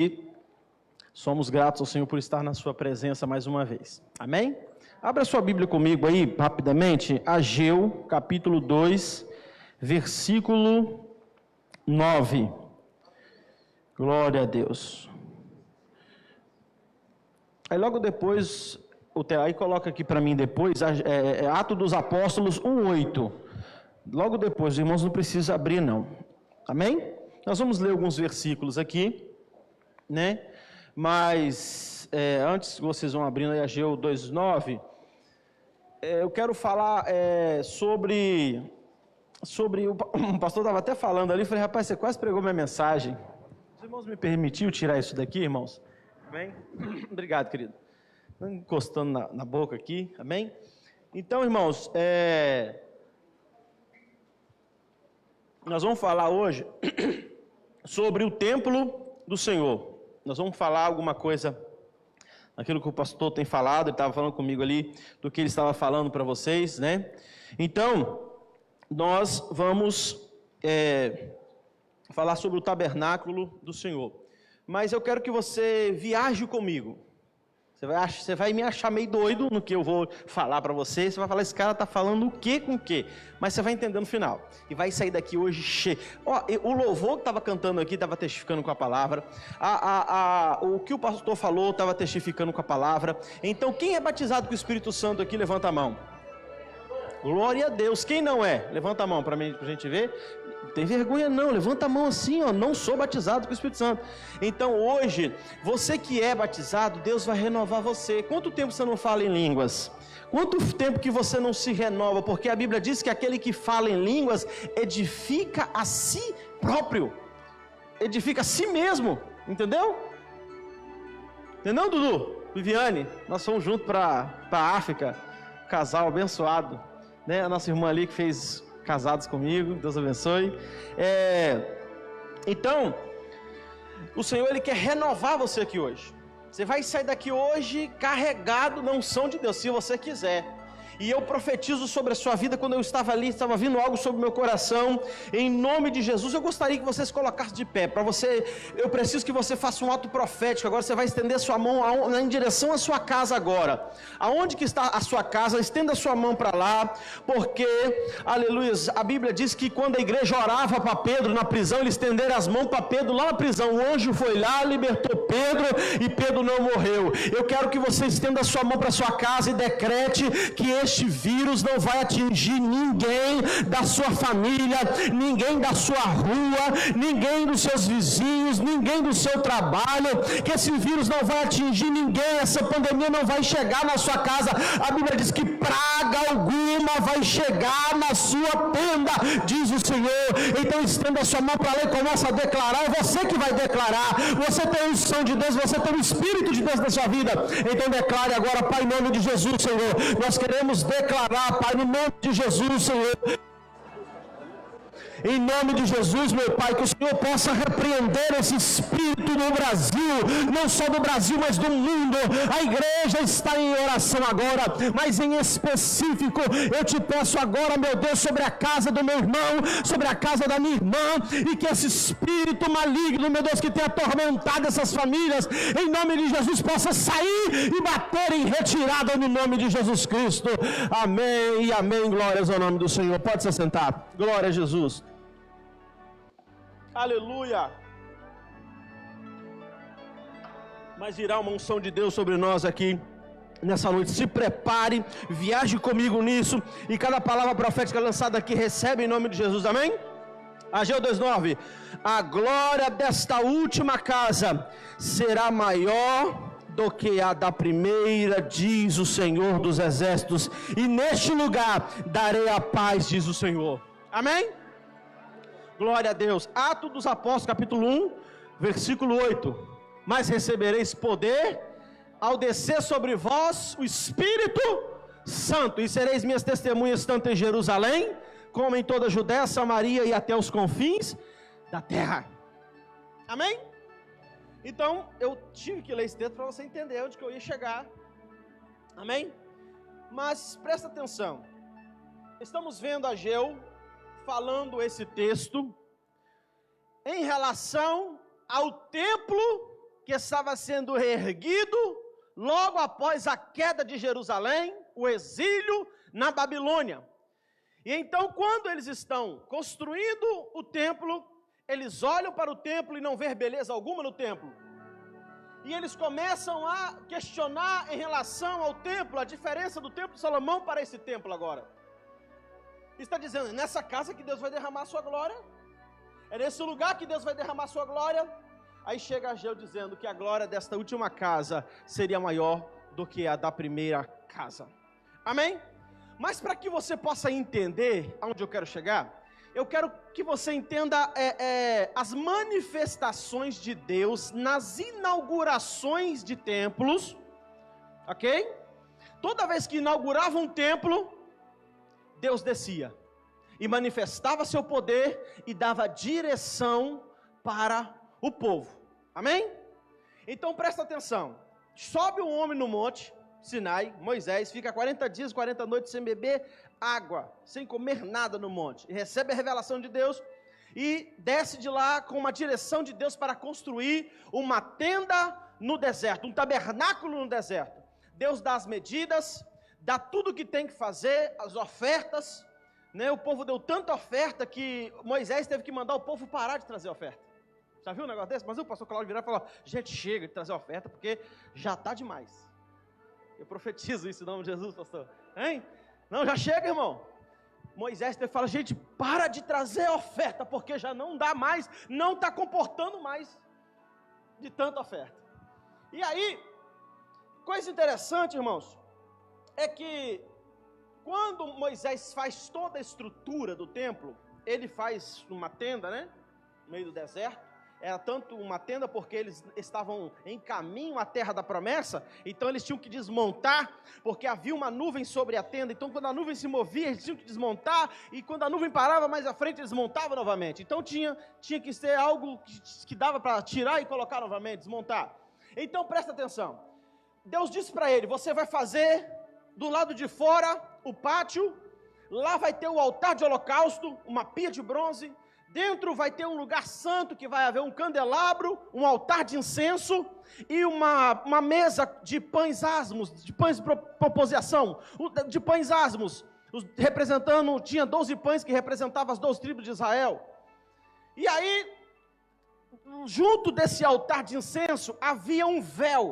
E somos gratos ao Senhor por estar na sua presença mais uma vez. Amém? Abra sua Bíblia comigo aí, rapidamente, Ageu, capítulo 2, versículo 9. Glória a Deus. Aí logo depois, aí coloca aqui para mim depois, Atos dos Apóstolos 1:8. Logo depois, os irmãos não precisam abrir não. Amém? Nós vamos ler alguns versículos aqui, né? Mas antes que vocês vão abrindo aí Ageu 2:9, eu quero falar sobre o pastor estava até falando ali, falei, rapaz, você quase pregou minha mensagem. Os irmãos me permitiu tirar isso daqui, irmãos? Amém? Obrigado, querido. Encostando na boca aqui, amém? Então, irmãos, nós vamos falar hoje sobre o templo do Senhor. Nós vamos falar alguma coisa, aquilo que o pastor tem falado, ele estava falando comigo ali, do que ele estava falando para vocês, né? Então, nós vamos falar sobre o tabernáculo do Senhor. Mas eu quero que você viaje comigo. Você vai me achar meio doido no que eu vou falar para você. Você vai falar, esse cara está falando o quê com o quê? Mas você vai entender no final. E vai sair daqui hoje cheio. O louvor que estava cantando aqui estava testificando com a palavra. O que o pastor falou estava testificando com a palavra. Então, quem é batizado com o Espírito Santo aqui, levanta a mão. Glória a Deus. Quem não é? Levanta a mão para a gente ver. Não tem vergonha não, levanta a mão assim, ó. Não sou batizado com o Espírito Santo. Então hoje, você que é batizado, Deus vai renovar você. Quanto tempo você não fala em línguas? Quanto tempo que você não se renova? Porque a Bíblia diz que aquele que fala em línguas edifica a si próprio, edifica a si mesmo, entendeu? Entendeu, Dudu? Viviane, nós fomos juntos para a África, casal abençoado, né? A nossa irmã ali que fez casados comigo, Deus abençoe. Então, o Senhor, Ele quer renovar você aqui hoje. Você vai sair daqui hoje carregado na unção de Deus, se você quiser. E eu profetizo sobre a sua vida. Quando eu estava ali, estava vindo algo sobre o meu coração. Em nome de Jesus, eu gostaria que você se colocasse de pé. Eu preciso que você faça um ato profético. Agora você vai estender a sua mão em direção à sua casa agora. Aonde que está a sua casa? Estenda a sua mão para lá. Porque, aleluia, a Bíblia diz que quando a igreja orava para Pedro na prisão, eles estenderam as mãos para Pedro lá na prisão. O anjo foi lá, libertou Pedro e Pedro não morreu. Eu quero que você estenda a sua mão para sua casa e decrete que este vírus não vai atingir ninguém da sua família, ninguém da sua rua, ninguém dos seus vizinhos, ninguém do seu trabalho, que esse vírus não vai atingir ninguém, essa pandemia não vai chegar na sua casa. A Bíblia diz que praga alguma vai chegar na sua tenda, diz o Senhor. Então estenda a sua mão para lá e começa a declarar. É você que vai declarar. Você tem a unção de Deus, você tem o Espírito de Deus na sua vida. Então declare agora, Pai, em nome de Jesus, Senhor. Nós queremos declarar, Pai, no nome de Jesus, Senhor. Em nome de Jesus, meu Pai, que o Senhor possa repreender esse espírito no Brasil, não só do Brasil, mas do mundo. A igreja está em oração agora, mas em específico, eu te peço agora, meu Deus, sobre a casa do meu irmão, sobre a casa da minha irmã, e que esse espírito maligno, meu Deus, que tem atormentado essas famílias, em nome de Jesus, possa sair e bater em retirada no nome de Jesus Cristo. Amém e amém. Glórias ao nome do Senhor. Pode se sentar. Glória a Jesus. Aleluia. Mas virá uma unção de Deus sobre nós aqui nessa noite. Se prepare, viaje comigo nisso, e cada palavra profética lançada aqui recebe em nome de Jesus, amém? Ageu 2:9. A glória desta última casa será maior do que a da primeira, diz o Senhor dos exércitos, e neste lugar darei a paz, diz o Senhor. Amém? Glória a Deus. Atos dos Apóstolos, capítulo 1, versículo 8. Mas recebereis poder ao descer sobre vós o Espírito Santo, e sereis minhas testemunhas tanto em Jerusalém, como em toda a Judéia, Samaria e até os confins da terra. Amém? Então, eu tive que ler esse texto para você entender onde que eu ia chegar. Amém? Mas presta atenção. Estamos vendo Ageu falando esse texto em relação ao templo que estava sendo erguido logo após a queda de Jerusalém, o exílio na Babilônia. E então, quando eles estão construindo o templo, eles olham para o templo e não vê beleza alguma no templo. E eles começam a questionar em relação ao templo, a diferença do templo de Salomão para esse templo agora. Está dizendo, é nessa casa que Deus vai derramar a sua glória? É nesse lugar que Deus vai derramar a sua glória? Aí chega Ageu dizendo que a glória desta última casa seria maior do que a da primeira casa. Amém? Mas para que você possa entender aonde eu quero chegar, eu quero que você entenda as manifestações de Deus nas inaugurações de templos, ok? Toda vez que inaugurava um templo, Deus descia e manifestava seu poder e dava direção para o povo, amém? Então presta atenção, sobe um homem no monte Sinai, Moisés, fica 40 dias, 40 noites sem beber água, sem comer nada no monte, e recebe a revelação de Deus, e desce de lá com uma direção de Deus para construir uma tenda no deserto, um tabernáculo no deserto. Deus dá as medidas, dá tudo o que tem que fazer, as ofertas, né? O povo deu tanta oferta que Moisés teve que mandar o povo parar de trazer oferta. Já viu um negócio desse? Mas o pastor Cláudio virou e falou, gente, chega de trazer oferta, porque já está demais. Eu profetizo isso em nome de Jesus, pastor. Hein? Não, já chega, irmão. Moisés teve que falar, gente, para de trazer oferta, porque já não dá mais, não está comportando mais de tanta oferta. E aí, coisa interessante, irmãos, é que quando Moisés faz toda a estrutura do templo, ele faz uma tenda, né, no meio do deserto. Era tanto uma tenda porque eles estavam em caminho à terra da promessa, então eles tinham que desmontar, porque havia uma nuvem sobre a tenda, então quando a nuvem se movia, eles tinham que desmontar, e quando a nuvem parava mais à frente, eles montavam novamente. Então tinha que ser algo que dava para tirar e colocar novamente, desmontar. Então presta atenção, Deus disse para ele, você vai fazer do lado de fora o pátio, lá vai ter o altar de holocausto, uma pia de bronze, dentro vai ter um lugar santo, que vai haver um candelabro, um altar de incenso e uma mesa de pães asmos, de pães de proposição, de pães asmos, representando, tinha 12 pães que representavam as 12 tribos de Israel. E aí, junto desse altar de incenso, havia um véu.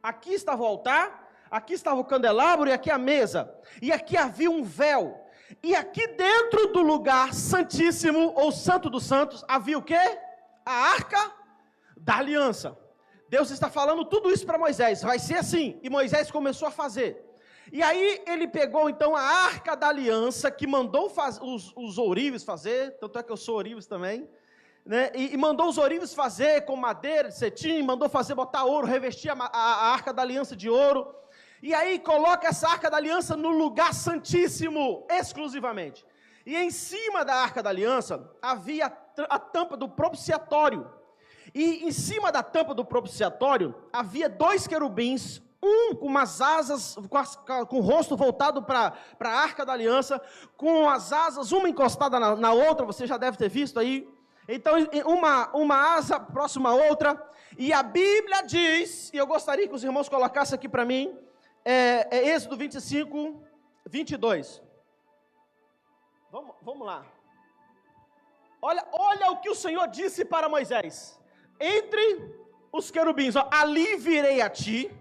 Aqui estava o altar, aqui estava o candelabro e aqui a mesa. E aqui havia um véu. E aqui dentro do lugar santíssimo, ou santo dos santos, havia o quê? A arca da aliança. Deus está falando tudo isso para Moisés, vai ser assim, e Moisés começou a fazer. E aí ele pegou então a arca da aliança, que mandou os ourives fazer, tanto é que eu sou ourives também, né? E mandou os ourives fazer com madeira de cetim, mandou fazer, botar ouro, revestir a arca da aliança de ouro. E aí coloca essa arca da aliança no lugar santíssimo, exclusivamente. E em cima da arca da aliança havia a tampa do propiciatório. E em cima da tampa do propiciatório havia 2 querubins, um com umas asas, com o rosto voltado para a arca da aliança, com as asas, uma encostada na outra, você já deve ter visto aí. Então, uma asa próxima à outra. E a Bíblia diz, e eu gostaria que os irmãos colocassem aqui para mim, Êxodo 25, 22. Vamos lá. Olha o que o Senhor disse para Moisés. Entre os querubins, ali virei a ti,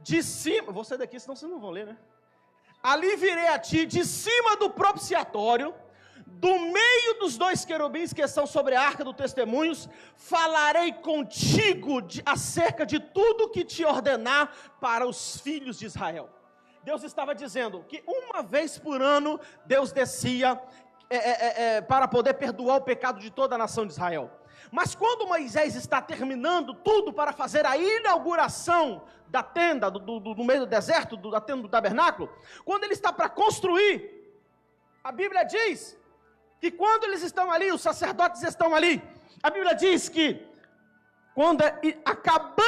de cima... Vou sair daqui, senão vocês não vão ler, né? Ali virei a ti, de cima do propiciatório, do meio dos 2 querubins que estão sobre a arca do testemunhos, falarei contigo acerca de tudo que te ordenar para os filhos de Israel. Deus estava dizendo que uma vez por ano, Deus descia para poder perdoar o pecado de toda a nação de Israel. Mas quando Moisés está terminando tudo para fazer a inauguração da tenda, no meio do deserto, da tenda do tabernáculo, quando ele está para construir, a Bíblia diz que quando eles estão ali, os sacerdotes estão ali, a Bíblia diz que quando acabando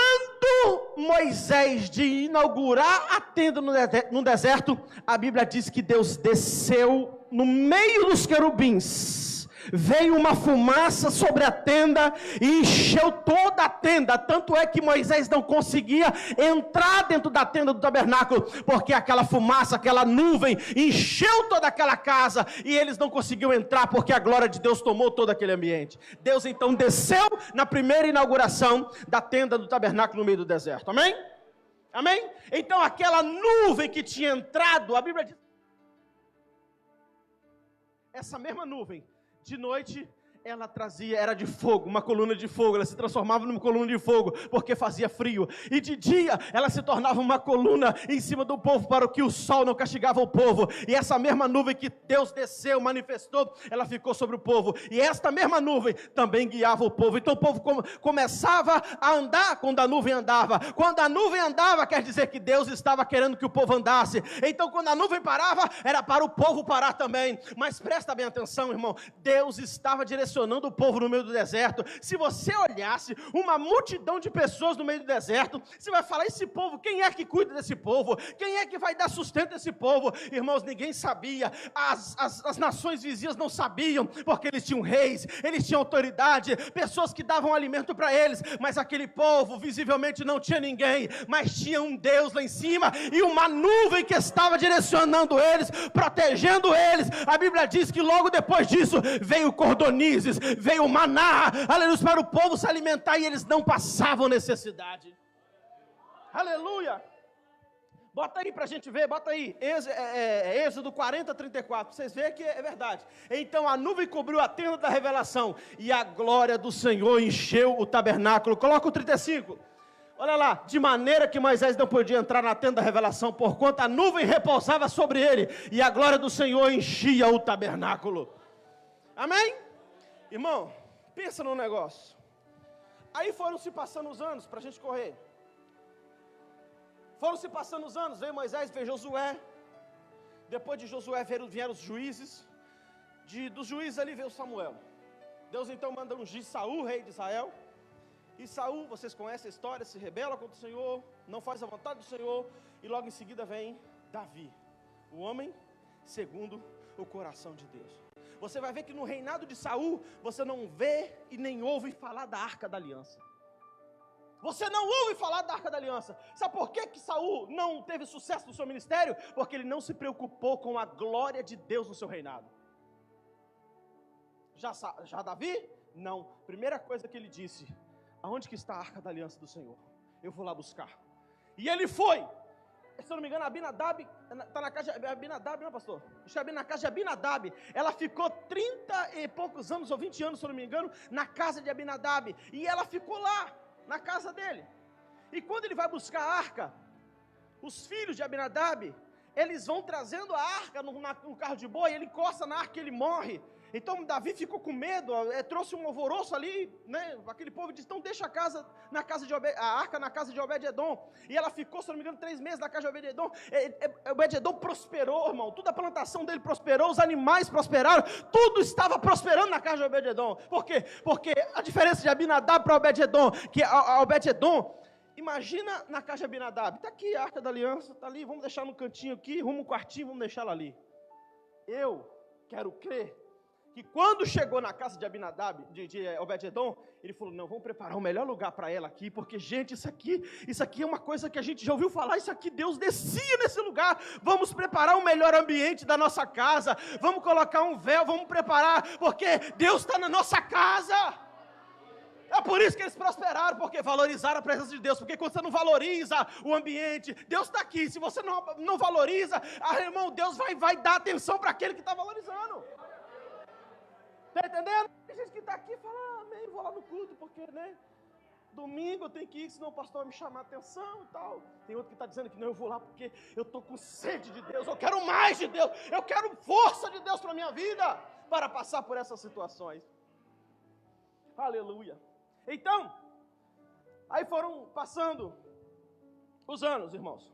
Moisés de inaugurar a tenda no deserto, a Bíblia diz que Deus desceu no meio dos querubins, veio uma fumaça sobre a tenda e encheu toda a tenda, tanto é que Moisés não conseguia entrar dentro da tenda do tabernáculo, porque aquela fumaça, aquela nuvem, encheu toda aquela casa, e eles não conseguiam entrar, porque a glória de Deus tomou todo aquele ambiente. Deus então desceu na primeira inauguração da tenda do tabernáculo no meio do deserto, amém? Amém? Então aquela nuvem que tinha entrado, a Bíblia diz, essa mesma nuvem, de noite, ela trazia, era de fogo, uma coluna de fogo, ela se transformava numa coluna de fogo, porque fazia frio, e de dia, ela se tornava uma coluna em cima do povo, para que o sol não castigava o povo, e essa mesma nuvem que Deus desceu, manifestou, ela ficou sobre o povo, e esta mesma nuvem também guiava o povo, então o povo começava a andar quando a nuvem andava, quando a nuvem andava, quer dizer que Deus estava querendo que o povo andasse, então quando a nuvem parava, era para o povo parar também, mas presta bem atenção, irmão, Deus estava direcionando o povo no meio do deserto. Se você olhasse uma multidão de pessoas no meio do deserto, você vai falar, esse povo, quem é que cuida desse povo? Quem é que vai dar sustento a esse povo? Irmãos, ninguém sabia, as nações vizinhas não sabiam, porque eles tinham reis, eles tinham autoridade, pessoas que davam alimento para eles, mas aquele povo visivelmente não tinha ninguém, mas tinha um Deus lá em cima, e uma nuvem que estava direcionando eles, protegendo eles. A Bíblia diz que logo depois disso, veio cordonizes, veio maná, aleluia, para o povo se alimentar, e eles não passavam necessidade, aleluia. Bota aí para a gente ver, bota aí, Êxodo 40, 34, vocês veem que é verdade. Então a nuvem cobriu a tenda da revelação, e a glória do Senhor encheu o tabernáculo. Coloca o 35, olha lá, de maneira que Moisés não podia entrar na tenda da revelação, porquanto a nuvem repousava sobre ele, e a glória do Senhor enchia o tabernáculo. Amém? Irmão, pensa num negócio. Aí foram se passando os anos para a gente correr. Foram se passando os anos, veio Moisés, veio Josué. Depois de Josué vieram os juízes. Dos juízes ali veio Samuel. Deus então manda ungir Saul, rei de Israel. E Saul, vocês conhecem a história, se rebela contra o Senhor, não faz a vontade do Senhor. E logo em seguida vem Davi, o homem segundo o coração de Deus. Você vai ver que no reinado de Saul, você não vê e nem ouve falar da Arca da Aliança. Você não ouve falar da Arca da Aliança. Sabe por que Saul não teve sucesso no seu ministério? Porque ele não se preocupou com a glória de Deus no seu reinado. Já Davi? Não. Primeira coisa que ele disse, aonde que está a Arca da Aliança do Senhor? Eu vou lá buscar. E ele foi. Se eu não me engano, Abinadab, está na casa de Abinadab, não, pastor? Está na casa de Abinadab. Ela ficou 30 e poucos anos, ou 20 anos, se eu não me engano, na casa de Abinadab. E ela ficou lá, na casa dele. E quando ele vai buscar a arca, os filhos de Abinadab, eles vão trazendo a arca no carro de boi, ele encosta na arca e ele morre. Então Davi ficou com medo, trouxe um alvoroço ali, né? Aquele povo disse, então deixa a arca na casa de Obed-edom. E ela ficou, se não me engano, 3 meses na casa de Obed-edom. Obed-edom prosperou, irmão, toda a plantação dele prosperou, os animais prosperaram, tudo estava prosperando na casa de Obed-edom. Por quê? Porque a diferença de Abinadab para Obed-edom, que a Obed-edom, imagina na casa de Abinadab, está aqui a Arca da Aliança, está ali, vamos deixar no cantinho aqui, rumo ao quartinho, vamos deixar ela ali. Eu quero crer que quando chegou na casa de Abinadab, de Obed-edom, ele falou, não, vamos preparar o melhor lugar para ela aqui, porque gente, isso aqui é uma coisa que a gente já ouviu falar, isso aqui Deus descia nesse lugar, vamos preparar o melhor ambiente da nossa casa, vamos colocar um véu, vamos preparar, porque Deus está na nossa casa. É por isso que eles prosperaram, porque valorizaram a presença de Deus, porque quando você não valoriza o ambiente, Deus está aqui, se você não valoriza, irmão, Deus vai dar atenção para aquele que está valorizando. Está entendendo? Tem gente que está aqui e fala, amém, vou lá no culto, porque, né, domingo eu tenho que ir, senão o pastor vai me chamar a atenção e tal. Tem outro que está dizendo que não, eu vou lá porque eu estou com sede de Deus, eu quero mais de Deus, eu quero força de Deus para a minha vida, para passar por essas situações. Aleluia. Então, aí foram passando os anos, irmãos.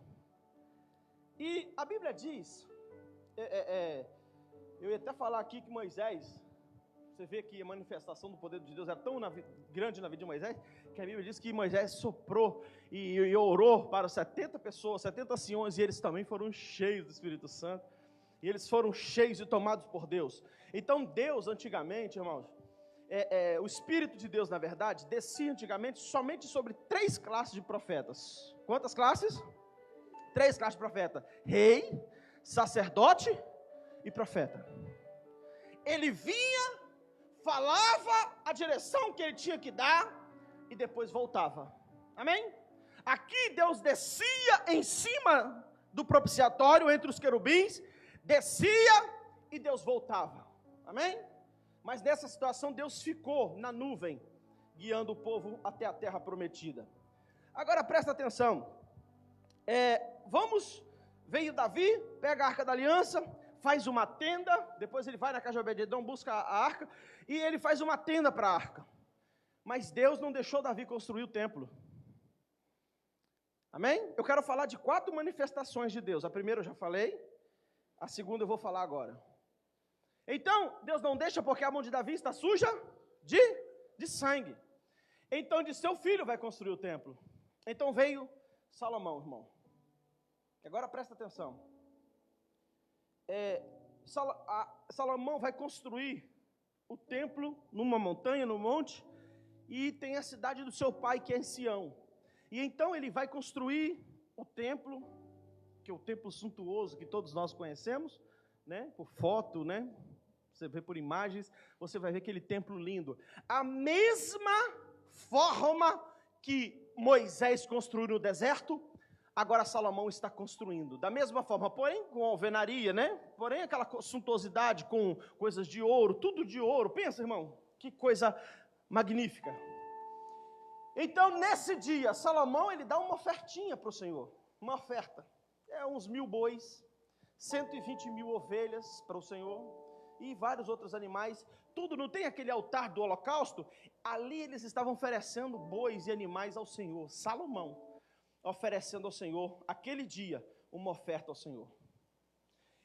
E a Bíblia diz, eu ia até falar aqui que Moisés, você vê que a manifestação do poder de Deus é tão grande na vida de Moisés, que a Bíblia diz que Moisés soprou e orou para 70 pessoas, 70 anciões, e eles também foram cheios do Espírito Santo. E eles foram cheios e tomados por Deus. Então Deus, antigamente, irmãos, o Espírito de Deus, na verdade, descia antigamente somente sobre 3 classes de profetas. Quantas classes? 3 classes de profeta: rei, sacerdote e profeta. Ele vinha, falava a direção que ele tinha que dar e depois voltava. Amém? Aqui Deus descia em cima do propiciatório, entre os querubins, descia e Deus voltava. Amém? Mas nessa situação Deus ficou na nuvem, guiando o povo até a terra prometida. Agora presta atenção. Veio Davi, pega a arca da aliança, faz uma tenda, depois ele vai na casa de Obed-edom, busca a arca, e ele faz uma tenda para a arca. Mas Deus não deixou Davi construir o templo. Amém? Eu quero falar de 4 manifestações de Deus. A primeira eu já falei, a segunda eu vou falar agora. Então, Deus não deixa porque a mão de Davi está suja de sangue. Então, de seu filho vai construir o templo. Então veio Salomão, irmão. Agora presta atenção. Salomão vai construir o templo numa montanha, no monte, e tem a cidade do seu pai, que é em Sião. E então ele vai construir o templo, que é o templo suntuoso que todos nós conhecemos, né? Por foto, né? Você vê por imagens, você vai ver aquele templo lindo. A mesma forma que Moisés construiu no deserto, agora Salomão está construindo. Da mesma forma, porém com alvenaria, né? Porém aquela suntuosidade com coisas de ouro, tudo de ouro. Pensa, irmão, que coisa magnífica. Então, nesse dia, Salomão, ele dá uma ofertinha para o Senhor. Uma oferta. Uns 1000 bois, 120 mil ovelhas para o Senhor, e vários outros animais. Tudo, não tem aquele altar do holocausto? Ali eles estavam oferecendo bois e animais ao Senhor. Salomão oferecendo ao Senhor, aquele dia, uma oferta ao Senhor.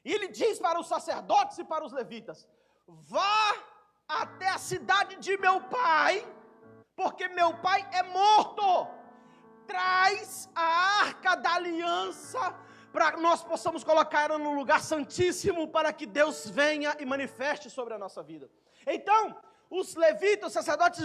E ele diz para os sacerdotes e para os levitas: vá até a cidade de meu pai, porque meu pai é morto. Traz a arca da aliança, para que nós possamos colocar ela no lugar santíssimo, para que Deus venha e manifeste sobre a nossa vida. Então, os levitas, os sacerdotes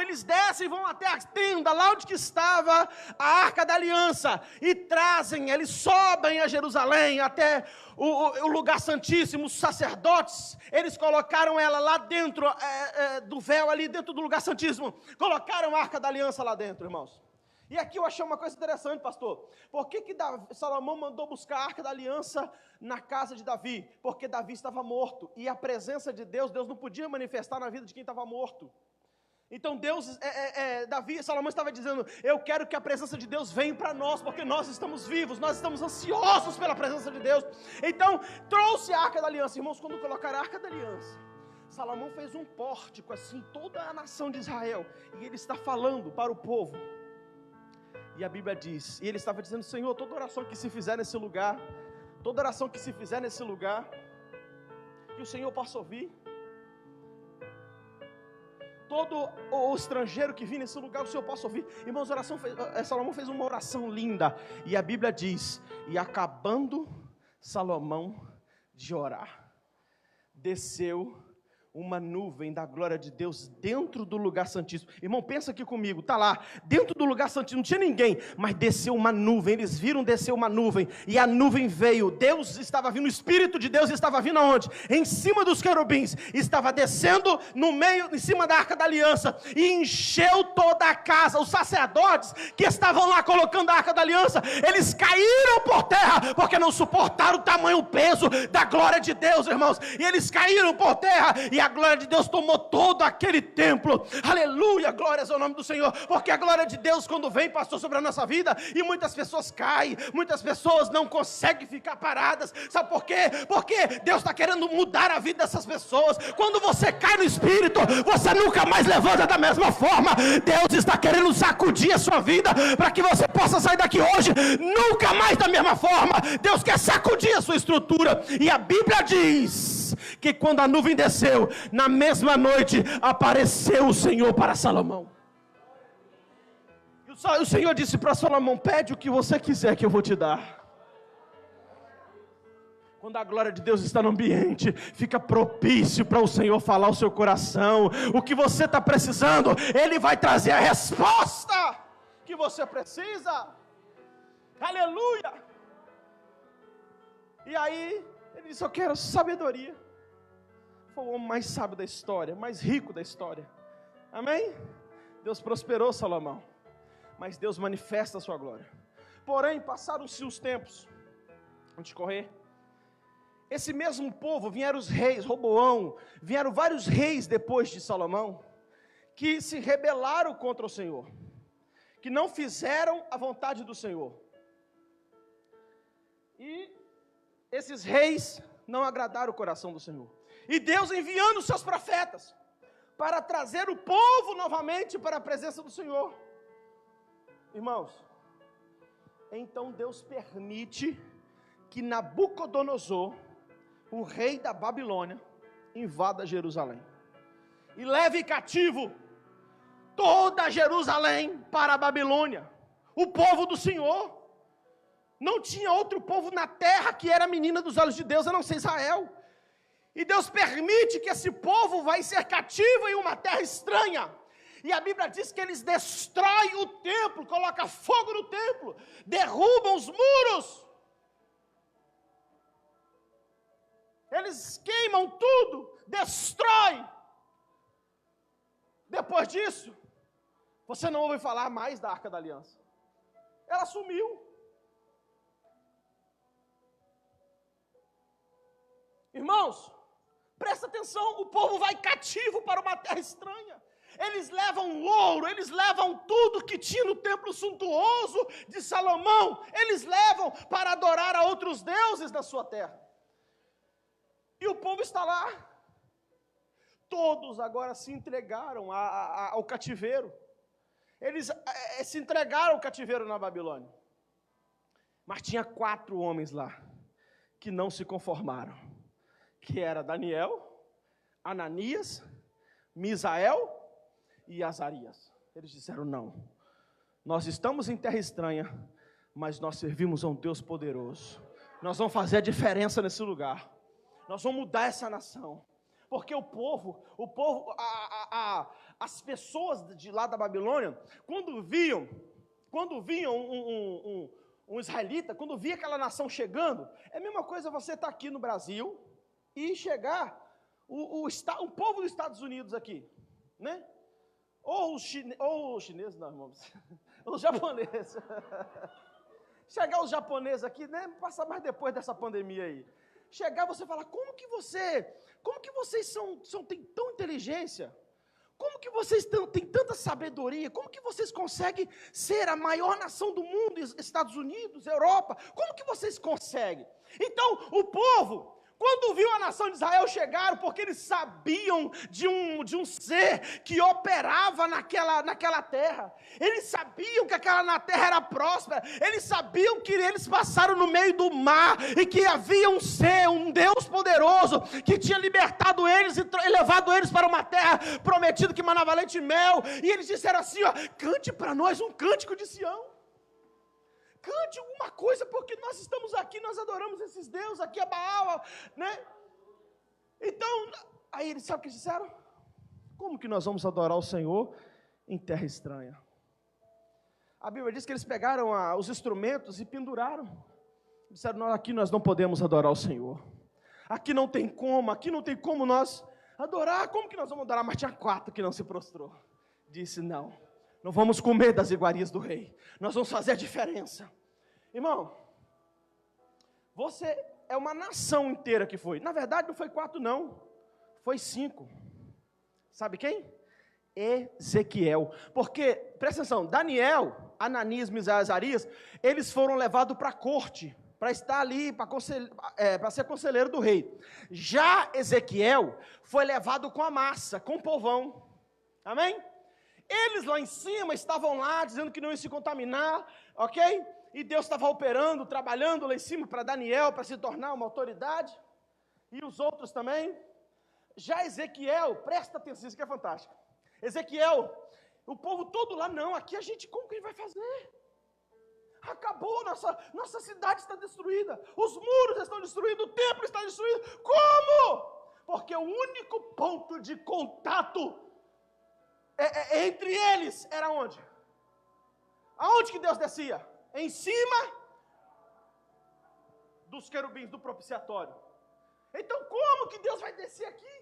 eles descem e vão até a tenda, lá onde que estava a arca da aliança, e trazem, eles sobem a Jerusalém, até o lugar santíssimo. Os sacerdotes, eles colocaram ela lá dentro do véu, ali dentro do lugar santíssimo, colocaram a arca da aliança lá dentro, irmãos. E aqui eu achei uma coisa interessante, pastor. Por que Salomão mandou buscar a arca da aliança na casa de Davi? Porque Davi estava morto, e a presença de Deus não podia manifestar na vida de quem estava morto. Então Salomão estava dizendo: eu quero que a presença de Deus venha para nós, porque nós estamos vivos, nós estamos ansiosos pela presença de Deus. Então trouxe a arca da aliança. Irmãos, quando colocaram a arca da aliança, Salomão fez um pórtico assim, toda a nação de Israel, e ele está falando para o povo. E a Bíblia diz, e ele estava dizendo: Senhor, toda oração que se fizer nesse lugar, que o Senhor possa ouvir. Todo o estrangeiro que vir nesse lugar, o Senhor possa ouvir. Irmãos, Salomão fez uma oração linda. E a Bíblia diz: e acabando Salomão de orar, desceu uma nuvem da glória de Deus dentro do lugar santíssimo. Irmão, pensa aqui comigo, está lá, dentro do lugar santíssimo, não tinha ninguém, mas desceu uma nuvem, eles viram descer uma nuvem, e a nuvem veio, Deus estava vindo, o Espírito de Deus estava vindo aonde? Em cima dos querubins, estava descendo no meio, em cima da arca da aliança, e encheu toda a casa. Os sacerdotes que estavam lá colocando a arca da aliança, eles caíram por terra, porque não suportaram o tamanho, o peso da glória de Deus, irmãos, e eles caíram por terra, e a glória de Deus tomou todo aquele templo. Aleluia, glórias ao nome do Senhor. Porque a glória de Deus, quando vem, passou sobre a nossa vida, e muitas pessoas caem, muitas pessoas não conseguem ficar paradas. Sabe por quê? Porque Deus está querendo mudar a vida dessas pessoas. Quando você cai no Espírito, você nunca mais levanta da mesma forma. Deus está querendo sacudir a sua vida, para que você possa sair daqui hoje nunca mais da mesma forma. Deus quer sacudir a sua estrutura. E a Bíblia diz que quando a nuvem desceu, na mesma noite apareceu o Senhor para Salomão. E o Senhor disse para Salomão: pede o que você quiser que eu vou te dar. Quando a glória de Deus está no ambiente, fica propício para o Senhor falar ao seu coração. O que você está precisando, Ele vai trazer a resposta que você precisa. Aleluia! E aí, ele disse, eu quero sabedoria. Foi o homem mais sábio da história, mais rico da história. Amém? Deus prosperou Salomão, mas Deus manifesta a sua glória. Porém, passaram-se os tempos. Vamos correr. Esse mesmo povo, vieram os reis, Roboão, vieram vários reis depois de Salomão, que se rebelaram contra o Senhor, que não fizeram a vontade do Senhor. E esses reis não agradaram o coração do Senhor. E Deus enviando os seus profetas, para trazer o povo novamente para a presença do Senhor. Irmãos, então Deus permite que Nabucodonosor, o rei da Babilônia, invada Jerusalém e leve cativo toda Jerusalém para a Babilônia. O povo do Senhor. Não tinha outro povo na terra que era menina dos olhos de Deus, a não ser Israel. E Deus permite que esse povo vai ser cativo em uma terra estranha. E a Bíblia diz que eles destroem o templo, colocam fogo no templo, derrubam os muros. Eles queimam tudo, destroem. Depois disso, você não ouve falar mais da Arca da Aliança. Ela sumiu. Irmãos, presta atenção, o povo vai cativo para uma terra estranha. Eles levam ouro, eles levam tudo que tinha no templo suntuoso de Salomão. Eles levam para adorar a outros deuses da sua terra. E o povo está lá. Todos agora se entregaram ao cativeiro. Eles se entregaram ao cativeiro na Babilônia. Mas tinha 4 homens lá que não se conformaram. Que era Daniel, Ananias, Misael e Azarias. Eles disseram, não, nós estamos em terra estranha, mas nós servimos a um Deus poderoso. Nós vamos fazer a diferença nesse lugar. Nós vamos mudar essa nação. Porque o povo, as pessoas de lá da Babilônia, quando viam um israelita, quando via aquela nação chegando, é a mesma coisa você estar aqui no Brasil e chegar o povo dos Estados Unidos aqui, né? Ou os chineses, não, irmãos, os japoneses. Chegar os japoneses aqui, né? Passar mais depois dessa pandemia aí. Chegar, você falar, como que vocês têm tão inteligência? Como que vocês têm tanta sabedoria? Como que vocês conseguem ser a maior nação do mundo, Estados Unidos, Europa? Como que vocês conseguem? Então, o povo, quando viu a nação de Israel chegaram, porque eles sabiam de um ser que operava naquela terra, eles sabiam que aquela terra era próspera, eles sabiam que eles passaram no meio do mar, e que havia um ser, um Deus poderoso, que tinha libertado eles e levado eles para uma terra prometida que manava leite e mel, e eles disseram assim, ó, cante para nós um cântico de Sião. Cante alguma coisa, porque nós estamos aqui, nós adoramos esses deuses, aqui é Baal, né? Então, aí eles sabem o que disseram? Como que nós vamos adorar o Senhor em terra estranha? A Bíblia diz que eles pegaram os instrumentos e penduraram. Disseram, aqui nós não podemos adorar o Senhor. Aqui não tem como nós adorar. Como que nós vamos adorar? Mas tinha 4 que não se prostrou. Disse, não vamos comer das iguarias do rei. Nós vamos fazer a diferença. Irmão, você é uma nação inteira que foi. Na verdade, não foi 4 não. Foi 5. Sabe quem? Ezequiel. Porque, presta atenção, Daniel, Ananias, Misael e Azarias, eles foram levados para a corte, para estar ali, para ser conselheiro do rei. Já Ezequiel foi levado com a massa, com o povão. Amém? Eles lá em cima estavam lá, dizendo que não iam se contaminar, ok? E Deus estava operando, trabalhando lá em cima para Daniel, para se tornar uma autoridade. E os outros também. Já Ezequiel, presta atenção, isso aqui é fantástico. Ezequiel, o povo todo lá, não, aqui como que a gente vai fazer? Acabou, nossa cidade está destruída, os muros estão destruídos, o templo está destruído. Como? Porque o único ponto de contato entre eles era onde? Aonde que Deus descia? Em cima dos querubins do propiciatório. Então como que Deus vai descer aqui?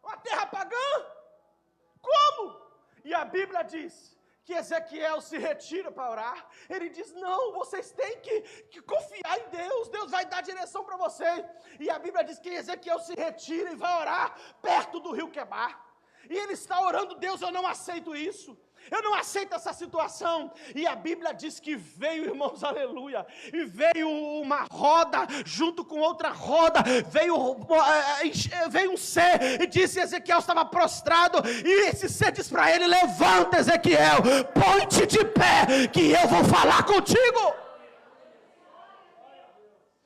Uma terra pagã? Como? E a Bíblia diz que Ezequiel se retira para orar. Ele diz, não, vocês têm que confiar em Deus, Deus vai dar direção para vocês. E a Bíblia diz que Ezequiel se retira e vai orar perto do rio Quebar. E ele está orando, Deus, eu não aceito isso. Eu não aceito essa situação. E a Bíblia diz que veio, irmãos, aleluia, e veio uma roda junto com outra roda, veio um ser, e disse, Ezequiel estava prostrado, e esse ser diz para ele, levanta, Ezequiel, põe-te de pé, que eu vou falar contigo.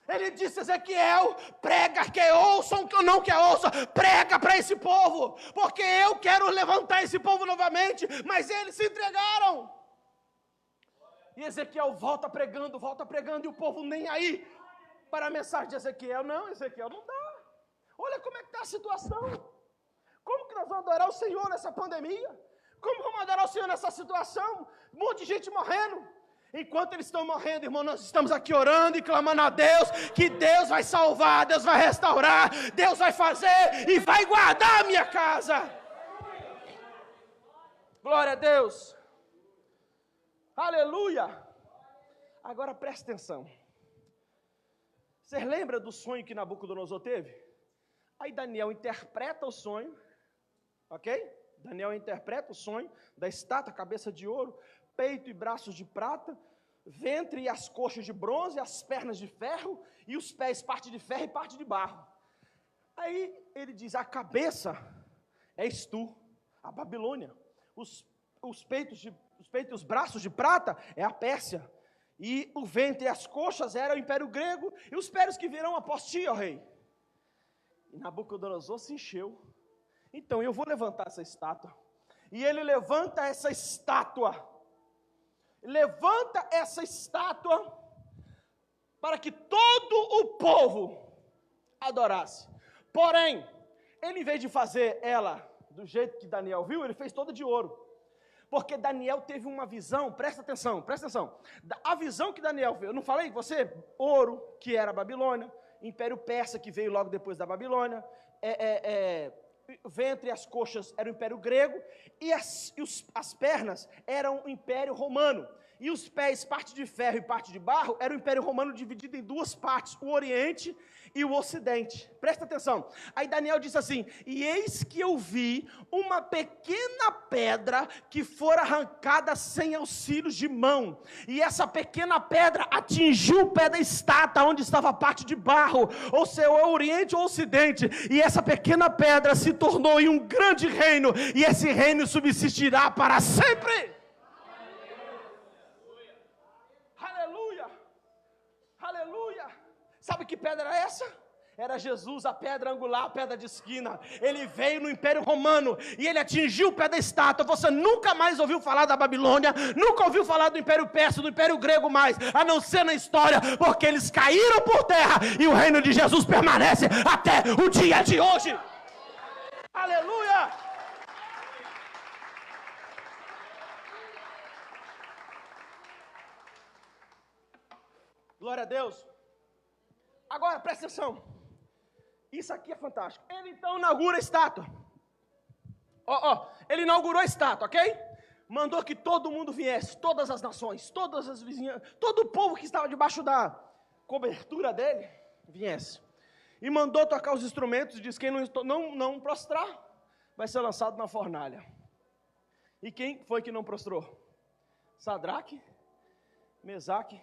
Ele disse, Ezequiel, prega, quer ouçam, que eu não quer ouça, prega para esse povo, porque eu quero levantar esse povo novamente, mas eles se entregaram. E Ezequiel volta pregando, e o povo nem aí para a mensagem de Ezequiel. Não, Ezequiel, não dá. Olha como é que está a situação. Como que nós vamos adorar o Senhor nessa pandemia? Como vamos adorar o Senhor nessa situação? Um monte de gente morrendo. Enquanto eles estão morrendo, irmão, nós estamos aqui orando e clamando a Deus, que Deus vai salvar, Deus vai restaurar, Deus vai fazer e vai guardar a minha casa. Glória a Deus. Aleluia. Agora preste atenção. Você lembra do sonho que Nabucodonosor teve? Aí Daniel interpreta o sonho, ok? Daniel interpreta o sonho da estátua, cabeça de ouro, peito e braços de prata, ventre e as coxas de bronze, as pernas de ferro, e os pés, parte de ferro e parte de barro. Aí ele diz, a cabeça és tu, a Babilônia, os peitos e os braços de prata é a Pérsia, e o ventre e as coxas era o Império Grego, e os pés que virão após ti, ó rei. E Nabucodonosor se encheu. Então eu vou levantar essa estátua. E ele levanta essa estátua. Levanta essa estátua para que todo o povo adorasse. Porém, ele em vez de fazer ela do jeito que Daniel viu, ele fez toda de ouro. Porque Daniel teve uma visão, presta atenção. A visão que Daniel viu, eu não falei com você? Ouro, que era a Babilônia, Império Persa, que veio logo depois da Babilônia, o ventre e as coxas era o Império Grego, e as pernas eram o Império Romano, e os pés, parte de ferro e parte de barro, era o Império Romano dividido em duas partes, o Oriente e o Ocidente. Presta atenção. Aí Daniel diz assim, e eis que eu vi uma pequena pedra que fora arrancada sem auxílios de mão, e essa pequena pedra atingiu o pé da estátua, onde estava a parte de barro, ou seja, o Oriente ou o Ocidente, e essa pequena pedra se tornou em um grande reino, e esse reino subsistirá para sempre. Aleluia! Sabe que pedra era essa? Era Jesus, a pedra angular, a pedra de esquina. Ele veio no Império Romano e ele atingiu o pé da estátua. Você nunca mais ouviu falar da Babilônia, nunca ouviu falar do Império Persa, do Império Grego mais, a não ser na história, porque eles caíram por terra e o reino de Jesus permanece até o dia de hoje. Aleluia! Glória a Deus. Agora, presta atenção. Isso aqui é fantástico. Ele então inaugura a estátua. Ele inaugurou a estátua, ok? Mandou que todo mundo viesse, todas as nações, todas as vizinhanças, todo o povo que estava debaixo da cobertura dele, viesse. E mandou tocar os instrumentos, diz quem não prostrar, vai ser lançado na fornalha. E quem foi que não prostrou? Sadraque, Mesaque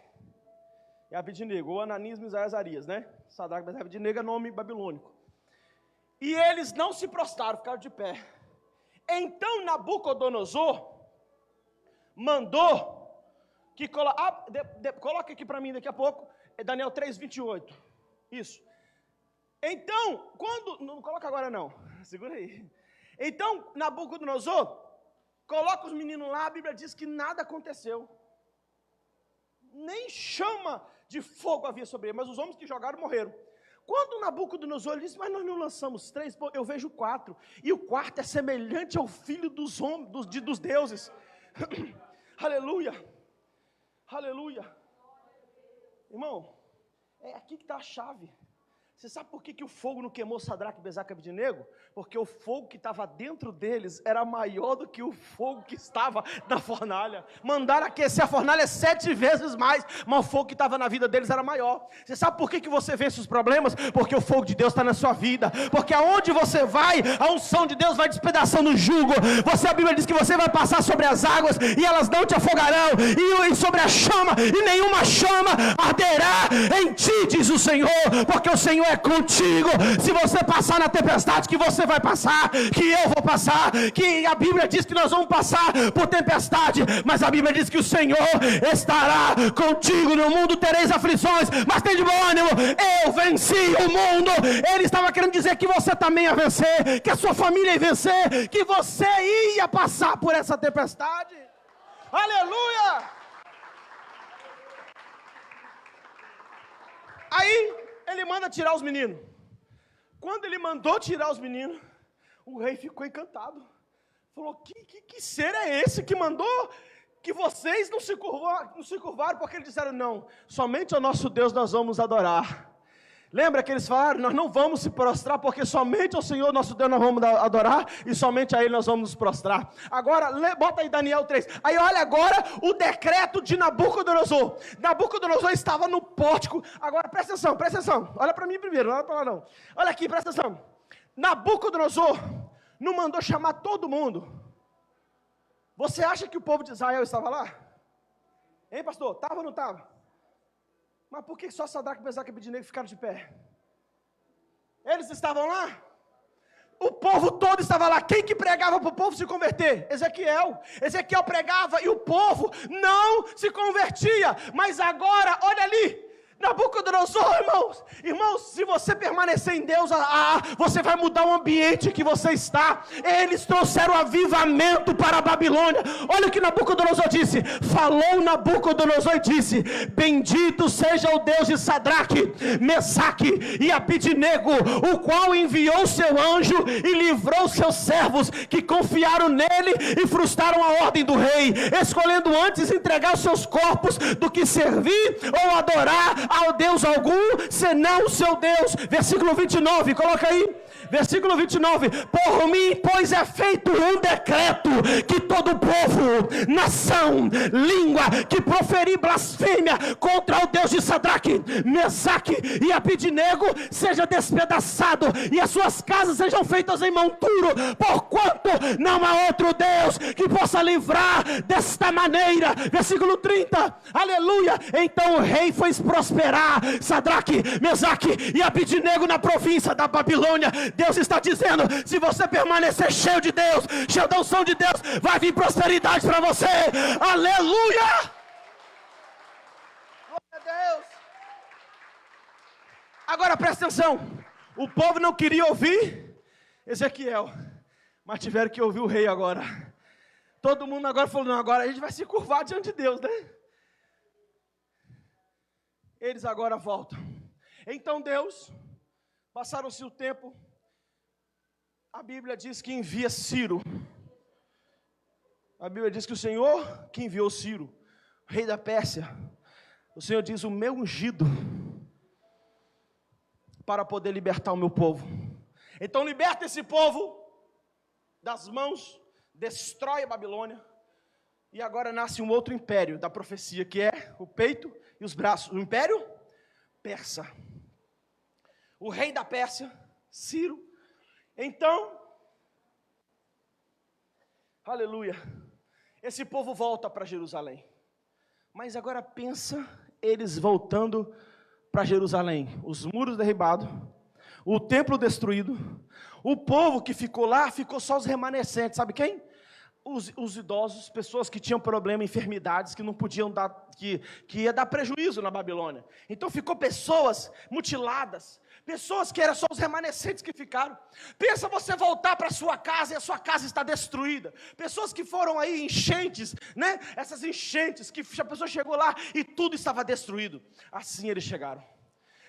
e Abednego, ou Ananias, Misael e Azarias, né? Sadraque, Mesaque e Abednego é nome babilônico. E eles não se prostraram, ficaram de pé. Então Nabucodonosor mandou que coloca aqui para mim daqui a pouco, é Daniel 3:28. Isso. Então, não coloca agora não, segura aí. Então Nabucodonosor coloca os meninos lá, a Bíblia diz que nada aconteceu. Nem nem chama de fogo havia sobre ele, mas os homens que jogaram morreram. Quando Nabucodonosor disse, mas nós não lançamos 3, eu vejo 4, e o quarto é semelhante ao filho dos homens, dos deuses. Aleluia, aleluia. Irmão, é aqui que está a chave. Você sabe por que o fogo não queimou Sadraque, Mesaque e Abednego? Porque o fogo que estava dentro deles era maior do que o fogo que estava na fornalha. Mandaram aquecer a fornalha 7 vezes mais, mas o fogo que estava na vida deles era maior. Você sabe por que você vence os problemas? Porque o fogo de Deus está na sua vida. Porque aonde você vai, a unção de Deus vai despedaçando o jugo. A Bíblia diz que você vai passar sobre as águas e elas não te afogarão. E sobre a chama, e nenhuma chama arderá em ti, diz o Senhor. Porque o Senhor é contigo. Se você passar na tempestade que você vai passar, que eu vou passar, que a Bíblia diz que nós vamos passar por tempestade, mas a Bíblia diz que o Senhor estará contigo. No mundo tereis aflições, mas tem de bom ânimo, eu venci o mundo. Ele estava querendo dizer que você também ia vencer, que a sua família ia vencer, que você ia passar por essa tempestade. Aleluia! Aí ele manda tirar os meninos. Quando ele mandou tirar os meninos, o rei ficou encantado. Falou, que ser é esse que mandou que vocês não se curvaram? Porque eles disseram, não, somente ao nosso Deus nós vamos adorar. Lembra que eles falaram, nós não vamos se prostrar, porque somente ao Senhor nosso Deus nós vamos adorar, e somente a Ele nós vamos nos prostrar. Agora, bota aí Daniel 3, aí olha agora o decreto de Nabucodonosor. Nabucodonosor estava no pórtico. Agora presta atenção, olha para mim primeiro, não olha para lá não. Olha aqui, presta atenção. Nabucodonosor não mandou chamar todo mundo. Você acha que o povo de Israel estava lá? Hein, pastor, estava ou não estava? Mas por que só Sadraque, Mesaque e Abednego ficaram de pé? Eles estavam lá? O povo todo estava lá. Quem que pregava para o povo se converter? Ezequiel. Ezequiel pregava e o povo não se convertia. Mas agora, olha ali, Nabucodonosor, irmãos, se você permanecer em Deus, você vai mudar o ambiente que você está. Eles trouxeram avivamento para a Babilônia. Olha o que Nabucodonosor disse. Falou Nabucodonosor e disse, bendito seja o Deus de Sadraque, Mesaque e Abednego, o qual enviou seu anjo e livrou seus servos que confiaram nele e frustraram a ordem do rei, escolhendo antes entregar seus corpos do que servir ou adorar ao Deus algum, senão o seu Deus. Versículo 29, coloca aí. Versículo 29, por mim, pois é feito um decreto, que todo povo, nação, língua, que proferir blasfêmia contra o Deus de Sadraque, Mesaque e Abednego, seja despedaçado, e as suas casas sejam feitas em monturo, porquanto não há outro Deus que possa livrar desta maneira. Versículo 30, aleluia. Então o rei fez prosperar Sadraque, Mesaque e Abednego na província da Babilônia. Deus está dizendo, se você permanecer cheio de Deus, cheio da unção de Deus, vai vir prosperidade para você. Aleluia! Glória a Deus. Agora presta atenção, o povo não queria ouvir Ezequiel, mas tiveram que ouvir o rei agora. Todo mundo agora falou, não, agora a gente vai se curvar diante de Deus, né? Eles agora voltam. Então Deus, passaram-se o tempo, a Bíblia diz que envia Ciro. A Bíblia diz que o Senhor que enviou Ciro, rei da Pérsia. O Senhor diz, o meu ungido, para poder libertar o meu povo. Então liberta esse povo das mãos, destrói a Babilônia, e agora nasce um outro império da profecia, que é o peito e os braços. O império persa. O rei da Pérsia, Ciro. Então, aleluia, esse povo volta para Jerusalém. Mas agora pensa eles voltando para Jerusalém. Os muros derribados, o templo destruído, o povo que ficou lá, ficou só os remanescentes. Sabe quem? os idosos, pessoas que tinham problema, enfermidades, que não podiam dar, que ia dar prejuízo na Babilônia. Então ficou pessoas mutiladas, pessoas que eram só os remanescentes que ficaram. Pensa você voltar para a sua casa e a sua casa está destruída. Pessoas que foram aí enchentes, né? Essas enchentes, que a pessoa chegou lá e tudo estava destruído. Assim eles chegaram.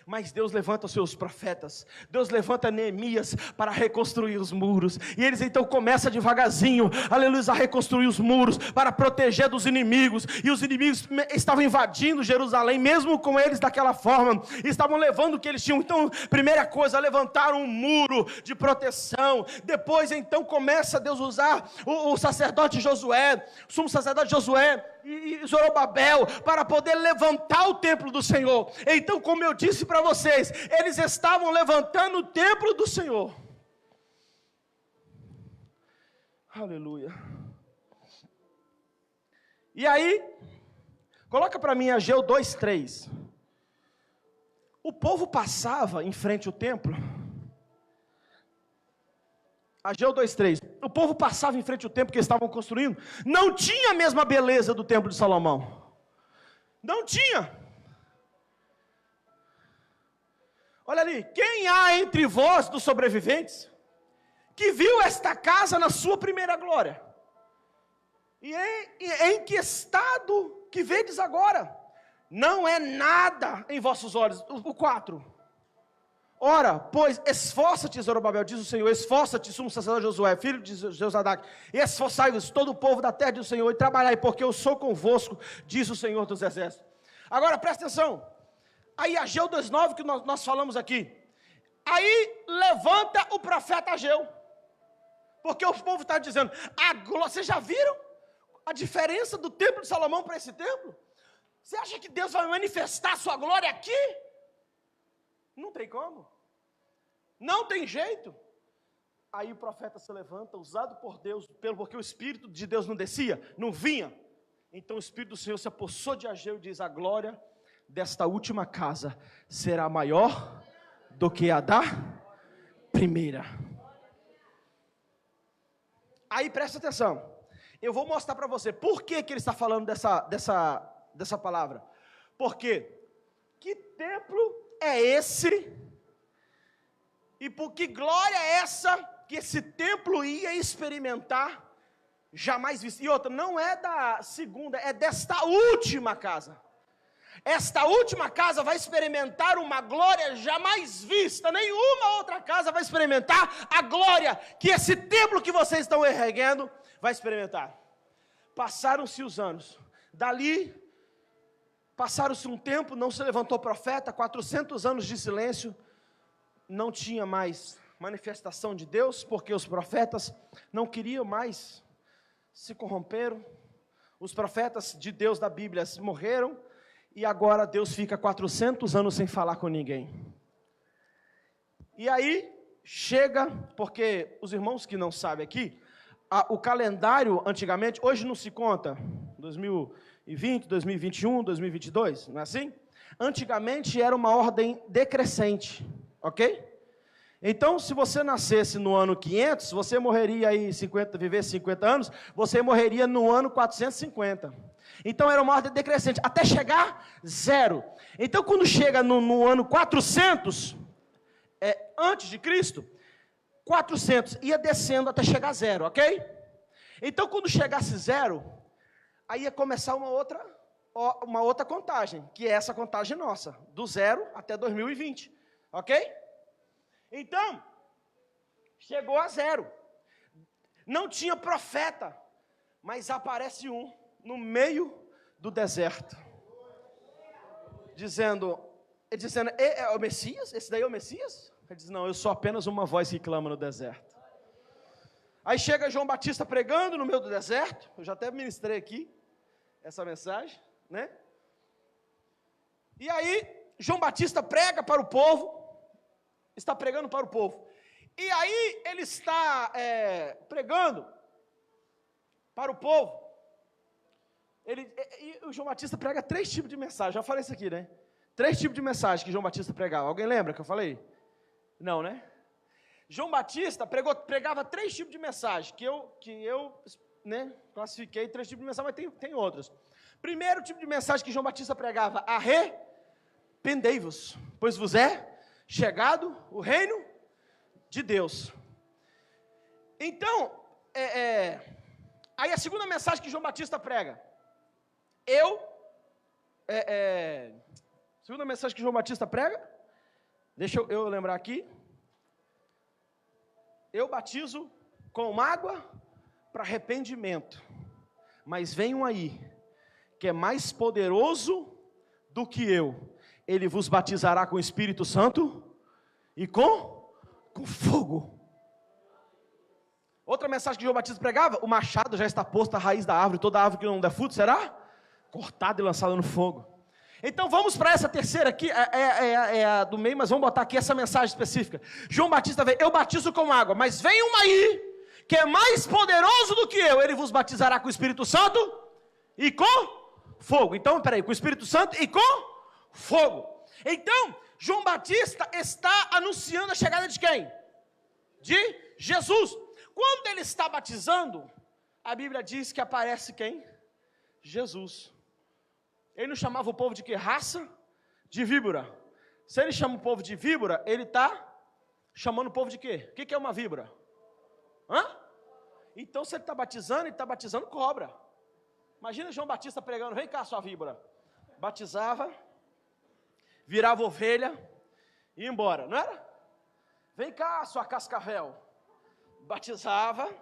Mas Deus levanta os seus profetas, Deus levanta Neemias para reconstruir os muros, e eles então começam devagarzinho, aleluia, a reconstruir os muros, para proteger dos inimigos, e os inimigos estavam invadindo Jerusalém, mesmo com eles daquela forma, estavam levando o que eles tinham. Então, primeira coisa, levantaram um muro de proteção. Depois então começa Deus a usar o sacerdote Josué, o sumo sacerdote Josué, e Zorobabel, para poder levantar o templo do Senhor. Então, como eu disse para vocês, eles estavam levantando o templo do Senhor. Aleluia. E aí, coloca para mim Ageu 2:3. O povo passava em frente ao templo. Ageu 2:3, o povo passava em frente ao templo que eles estavam construindo, não tinha a mesma beleza do templo de Salomão, não tinha. Olha ali, quem há entre vós dos sobreviventes, que viu esta casa na sua primeira glória, e em que estado que vedes agora? Não é nada em vossos olhos. O 4, ora, pois, esforça-te, Zorobabel, diz o Senhor, esforça-te, sumo sacerdote Josué, filho de Josadaque, e esforçai-vos, todo o povo da terra, diz o Senhor, e trabalhai, porque eu sou convosco, diz o Senhor dos exércitos. Agora, presta atenção, aí Ageu 2:9, que nós falamos aqui, aí levanta o profeta Ageu, porque o povo está dizendo, vocês já viram a diferença do templo de Salomão para esse templo? Você acha que Deus vai manifestar a sua glória aqui? Não tem como, não tem jeito. Aí o profeta se levanta, usado por Deus, porque o Espírito de Deus não descia, não vinha. Então o Espírito do Senhor se apossou de Ageu e diz, a glória desta última casa será maior do que a da primeira. Aí presta atenção, eu vou mostrar para você, por que ele está falando dessa palavra. Porque, que templo é esse, e por que glória é essa, que esse templo ia experimentar, jamais visto. E outra, não é da segunda, é desta última casa. Esta última casa vai experimentar uma glória jamais vista, nenhuma outra casa vai experimentar a glória que esse templo que vocês estão erguendo vai experimentar. Passaram-se os anos, dali passaram-se um tempo, não se levantou profeta, 400 anos de silêncio, não tinha mais manifestação de Deus, porque os profetas não queriam mais, se corromperam, os profetas de Deus da Bíblia morreram, e agora Deus fica 400 anos sem falar com ninguém. E aí, chega, porque os irmãos que não sabem aqui, o calendário antigamente, hoje não se conta, 2020, 2021, 2022, não é assim? Antigamente era uma ordem decrescente, ok? Então, se você nascesse no ano 500, você morreria aí, vivesse 50 anos, você morreria no ano 450. Então, era uma ordem decrescente, até chegar 0. Então, quando chega no ano 400, antes de Cristo, 400, ia descendo até chegar 0, ok? Então, quando chegasse 0, aí ia começar uma outra contagem, que é essa contagem nossa, do 0 até 2020, ok? Então, chegou a 0, não tinha profeta, mas aparece um no meio do deserto, dizendo, é o Messias? Esse daí é o Messias? Ele diz, não, eu sou apenas uma voz que clama no deserto. Aí chega João Batista pregando no meio do deserto, eu já até ministrei aqui essa mensagem, né? E aí, João Batista prega para o povo, está pregando para o povo, e aí ele está pregando para o povo, e o João Batista prega 3 tipos de mensagem, já falei isso aqui, né? 3 tipos de mensagem que João Batista pregava, alguém lembra que eu falei? Não, né? João Batista pregava 3 tipos de mensagem, que eu né, classifiquei 3 tipos de mensagem, mas tem outros. Primeiro tipo de mensagem que João Batista pregava: arrependei-vos, pois vos é chegado o reino de Deus. Então, aí a segunda mensagem que João Batista prega, segunda mensagem que João Batista prega, deixa eu lembrar aqui, eu batizo com água para arrependimento, mas vem um aí, que é mais poderoso do que eu, ele vos batizará com o Espírito Santo e com fogo. Outra mensagem que João Batista pregava: o machado já está posto à raiz da árvore, toda árvore que não der fruto será cortada e lançada no fogo. Então vamos para essa terceira aqui, é a do meio, mas vamos botar aqui essa mensagem específica. João Batista veio: eu batizo com água, mas vem um aí, que é mais poderoso do que eu, ele vos batizará com o Espírito Santo e com fogo. Então, peraí, com o Espírito Santo e com fogo. Então, João Batista está anunciando a chegada de quem? De Jesus. Quando ele está batizando, a Bíblia diz que aparece quem? Jesus. Ele não chamava o povo de que? Raça de víbora. Se ele chama o povo de víbora, ele está chamando o povo de quê? O que é uma víbora? Então, se ele está batizando, ele está batizando cobra. Imagina João Batista pregando: vem cá, sua víbora. Batizava, virava ovelha e ia embora, não era? Vem cá, sua cascavel. Batizava,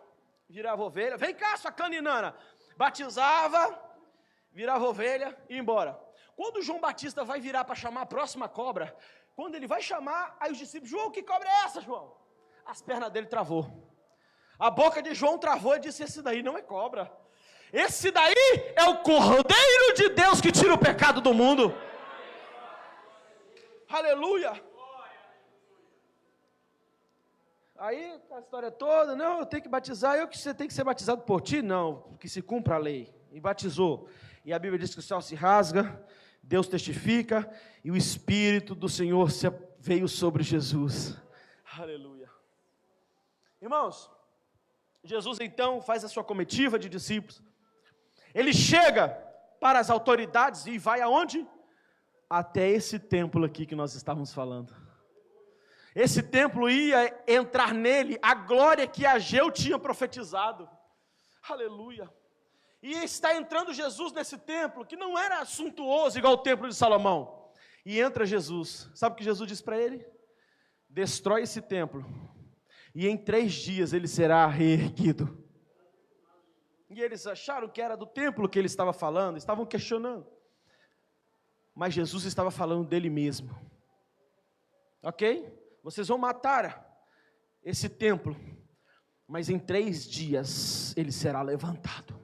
virava ovelha. Vem cá, sua caninana. Batizava, virava ovelha e ia embora. Quando João Batista vai virar para chamar a próxima cobra, quando ele vai chamar, aí os discípulos: João, que cobra é essa, João? As pernas dele travou. A boca de João travou e disse: esse daí não é cobra. Esse daí é o Cordeiro de Deus que tira o pecado do mundo. Aleluia. Aí a história toda: não, eu tenho que batizar. Eu que você tem que ser batizado por ti? Não, que se cumpra a lei. E batizou. E a Bíblia diz que o céu se rasga, Deus testifica, e o Espírito do Senhor veio sobre Jesus. Aleluia. Irmãos, Jesus então faz a sua comitiva de discípulos. Ele chega para as autoridades e vai aonde? Até esse templo aqui que nós estávamos falando. Esse templo ia entrar nele a glória que Ageu tinha profetizado. Aleluia. E está entrando Jesus nesse templo, que não era suntuoso igual o templo de Salomão. E entra Jesus. Sabe o que Jesus diz para ele? Destrói esse templo, e em 3 dias ele será reerguido. E eles acharam que era do templo que ele estava falando, estavam questionando. Mas Jesus estava falando dele mesmo. Ok? Vocês vão matar esse templo, mas em 3 dias ele será levantado.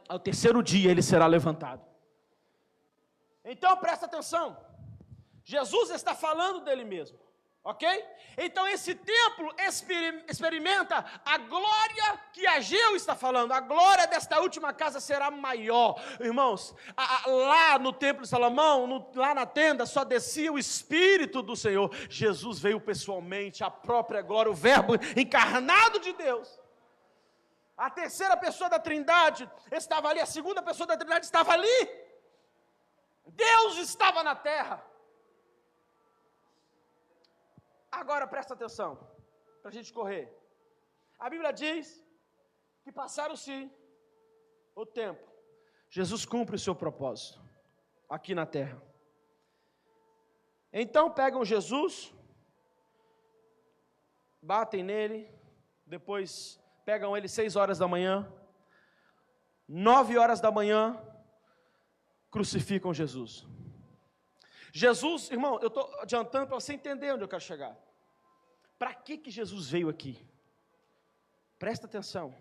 Ao 3º dia ele será levantado. Então presta atenção, Jesus está falando dele mesmo, ok? Então esse templo experimenta a glória que Ageu está falando. A glória desta última casa será maior. Irmãos, lá no templo de Salomão, lá na tenda, só descia o Espírito do Senhor. Jesus veio pessoalmente, a própria glória, o verbo encarnado de Deus. A terceira pessoa da Trindade estava ali, a segunda pessoa da Trindade estava ali. Deus estava na terra. Agora presta atenção, para a gente correr. A Bíblia diz que passaram-se o tempo. Jesus cumpre o seu propósito aqui na terra. Então pegam Jesus, batem nele, depois pegam ele 6 horas da manhã, 9 horas da manhã, crucificam Jesus. Jesus, irmão, eu estou adiantando para você entender onde eu quero chegar. Para que Jesus veio aqui? Presta atenção.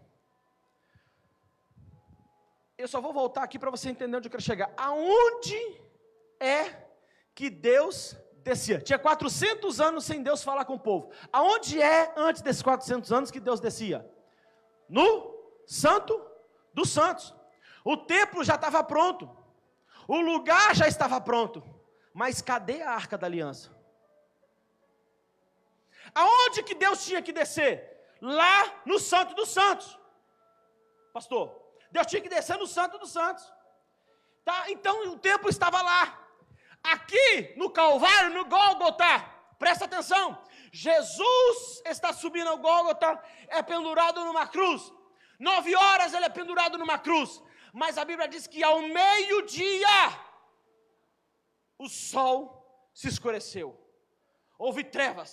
Eu só vou voltar aqui para você entender onde eu quero chegar. Aonde é que Deus descia? Tinha 400 anos sem Deus falar com o povo. Aonde é, antes desses 400 anos, que Deus descia? No Santo dos Santos. O templo já estava pronto. O lugar já estava pronto. Mas cadê a Arca da Aliança? Aonde que Deus tinha que descer? Lá no Santo dos Santos. pastor? Deus tinha que descer no Santo dos Santos. Tá? Então o templo estava lá. Aqui no Calvário, no Gólgota, presta atenção. Jesus está subindo ao Gólgota, é pendurado numa cruz. 9 horas ele é pendurado numa cruz. Mas a Bíblia diz que ao meio-dia, o sol se escureceu. Houve trevas,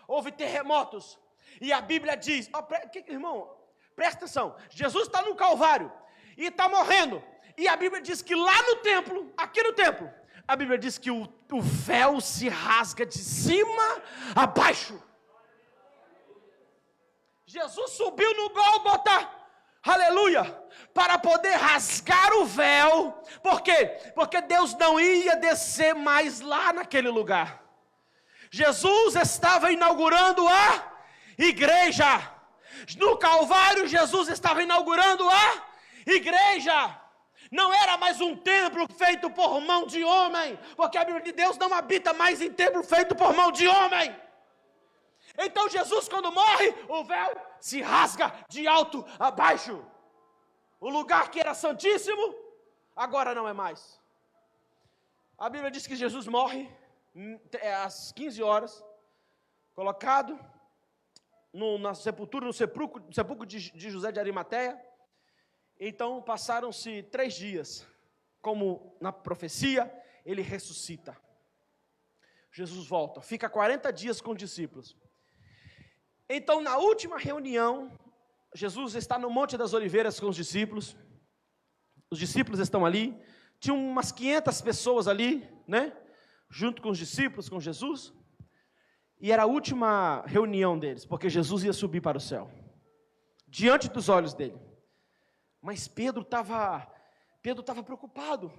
houve terremotos. E a Bíblia diz, irmão, presta atenção. Jesus está no Calvário e está morrendo. E a Bíblia diz que lá no templo, aqui no templo, a Bíblia diz que o véu se rasga de cima a baixo. Jesus subiu no Gólgota, aleluia, para poder rasgar o véu. Por quê? Porque Deus não ia descer mais lá naquele lugar. Jesus estava inaugurando a igreja. No Calvário, Jesus estava inaugurando a igreja. Não era mais um templo feito por mão de homem, porque a Bíblia de Deus não habita mais em templo feito por mão de homem. Então Jesus, quando morre, o véu se rasga de alto a baixo. O lugar que era santíssimo, agora não é mais. A Bíblia diz que Jesus morre às 15 horas, colocado na sepultura, no sepulcro de José de Arimateia. Então passaram-se 3 dias, como na profecia, ele ressuscita. Jesus volta, fica 40 dias com os discípulos. Então na última reunião, Jesus está no Monte das Oliveiras com os discípulos estão ali, tinha umas 500 pessoas ali, né, junto com os discípulos, com Jesus, e era a última reunião deles, porque Jesus ia subir para o céu, diante dos olhos dele. Mas Pedro estava preocupado.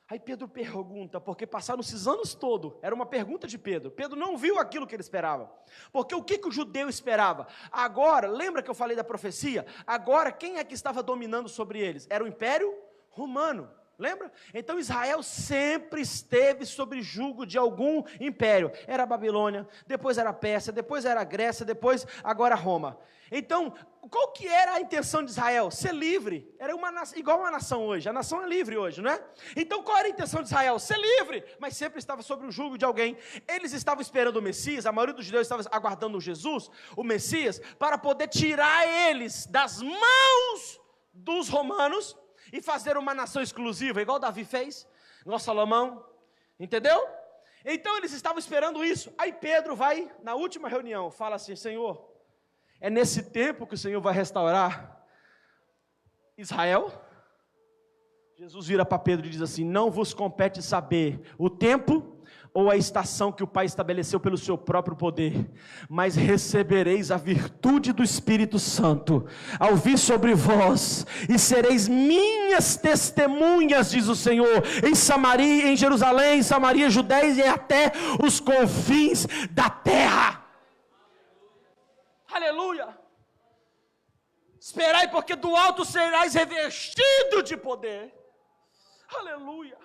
Aí Pedro pergunta, porque passaram esses anos todos, era uma pergunta de Pedro. Pedro não viu aquilo que ele esperava. Porque o que o judeu esperava? Agora, lembra que eu falei da profecia? Agora, quem é que estava dominando sobre eles? Era o Império Romano. Lembra? Então Israel sempre esteve sob jugo de algum império. Era a Babilônia, depois era a Pérsia, depois era a Grécia, depois agora Roma. Então, qual que era a intenção de Israel? Ser livre. Era igual uma nação hoje. A nação é livre hoje, não é? Então, qual era a intenção de Israel? Ser livre, mas sempre estava sob o jugo de alguém. Eles estavam esperando o Messias, a maioria dos judeus estava aguardando Jesus, o Messias, para poder tirar eles das mãos dos romanos e fazer uma nação exclusiva, igual Davi fez, igual Salomão, entendeu? Então eles estavam esperando isso. Aí Pedro vai, na última reunião, fala assim: Senhor, é nesse tempo que o Senhor vai restaurar Israel? Jesus vira para Pedro e diz assim: não vos compete saber o tempo ou a estação que o Pai estabeleceu pelo seu próprio poder, mas recebereis a virtude do Espírito Santo ao vir sobre vós, e sereis minhas testemunhas, diz o Senhor, em Samaria, em Jerusalém, Samaria, Judéia e até os confins da terra. Aleluia! Esperai, porque do alto serás revestido de poder. Aleluia!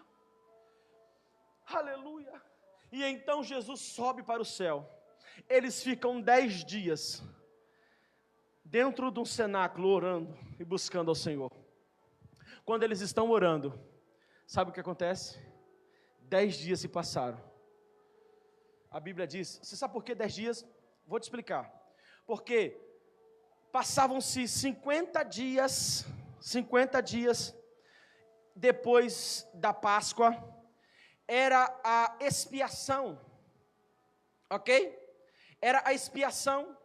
Aleluia! E então Jesus sobe para o céu. Eles ficam 10 dias dentro de um cenáculo orando e buscando ao Senhor. Quando eles estão orando, sabe o que acontece? 10 dias se passaram. A Bíblia diz, você sabe por que 10 dias? Vou te explicar. Porque passavam-se 50 dias depois da Páscoa. Era a expiação, ok? Era a expiação,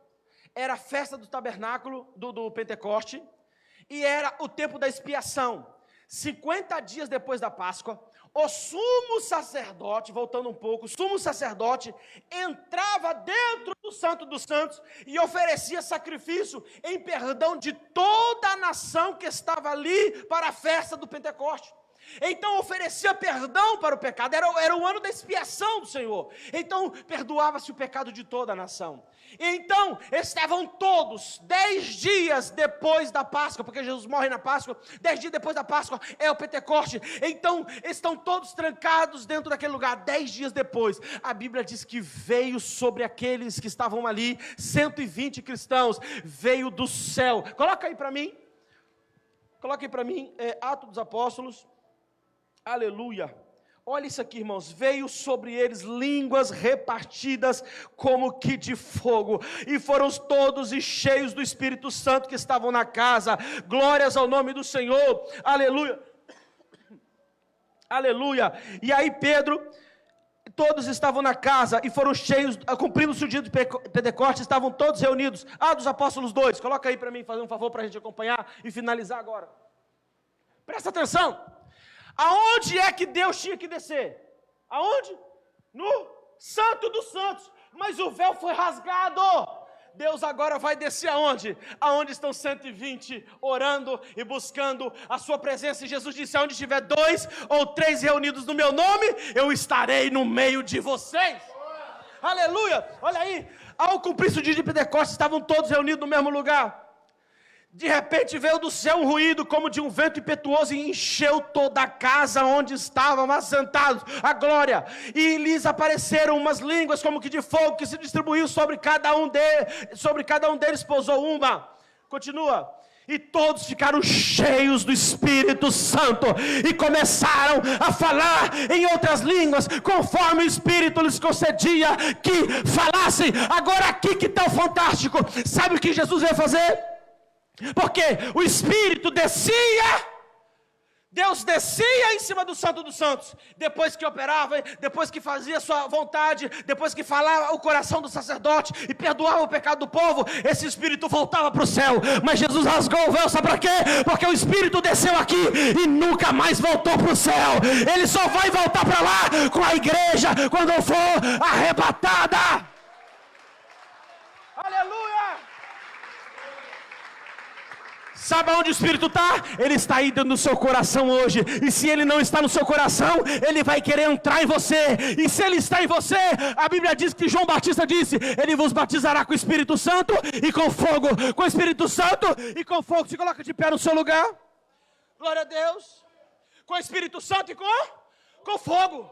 era a festa do tabernáculo, do Pentecoste, e era o tempo da expiação. 50 dias depois da Páscoa, o sumo sacerdote, voltando um pouco, o sumo sacerdote entrava dentro do Santo dos Santos e oferecia sacrifício em perdão de toda a nação que estava ali para a festa do Pentecoste. Então oferecia perdão para o pecado, era o ano da expiação do Senhor. Então perdoava-se o pecado de toda a nação. Então estavam todos 10 dias depois da Páscoa, porque Jesus morre na Páscoa, 10 dias depois da Páscoa é o Pentecoste. Então estão todos trancados dentro daquele lugar. 10 dias depois, a Bíblia diz que veio sobre aqueles que estavam ali 120 cristãos, veio do céu. Coloca aí para mim. Coloquem para mim, Atos dos Apóstolos. Aleluia. Olha isso aqui, irmãos. Veio sobre eles línguas repartidas como que de fogo, e foram todos cheios do Espírito Santo que estavam na casa. Glórias ao nome do Senhor. Aleluia. Aleluia. E aí Pedro, todos estavam na casa e foram cheios, cumprindo-se o dia de Pentecostes, estavam todos reunidos. Atos dos Apóstolos 2, coloca aí para mim, fazer um favor para a gente acompanhar e finalizar agora. Presta atenção. Aonde é que Deus tinha que descer? Aonde? No Santo dos Santos. Mas o véu foi rasgado. Deus agora vai descer aonde? Aonde estão 120 orando e buscando a sua presença. E Jesus disse, aonde tiver 2 ou 3 reunidos no meu nome, eu estarei no meio de vocês. Aleluia. Olha aí, ao cumprir-se o dia de Pentecostes, estavam todos reunidos no mesmo lugar. De repente veio do céu um ruído como de um vento impetuoso e encheu toda a casa onde estavam assentados a glória. E lhes apareceram umas línguas como que de fogo que se distribuiu sobre cada um deles pousou uma. Continua. E todos ficaram cheios do Espírito Santo e começaram a falar em outras línguas, conforme o Espírito lhes concedia que falassem. Agora aqui que está o fantástico. Sabe o que Jesus veio fazer? Porque o Espírito descia, Deus descia em cima do Santo dos Santos, depois que operava, depois que fazia a sua vontade, depois que falava o coração do sacerdote e perdoava o pecado do povo, esse Espírito voltava para o céu. Mas Jesus rasgou o véu, sabe para quê? Porque o Espírito desceu aqui e nunca mais voltou para o céu. Ele só vai voltar para lá com a igreja quando for arrebatada. Aleluia! Sabe onde o Espírito está? Ele está aí dentro do seu coração hoje. E se ele não está no seu coração, ele vai querer entrar em você. E se ele está em você, a Bíblia diz que João Batista disse, ele vos batizará com o Espírito Santo e com fogo. Com o Espírito Santo e com fogo. Se coloca de pé no seu lugar. Glória a Deus. Com o Espírito Santo e com fogo.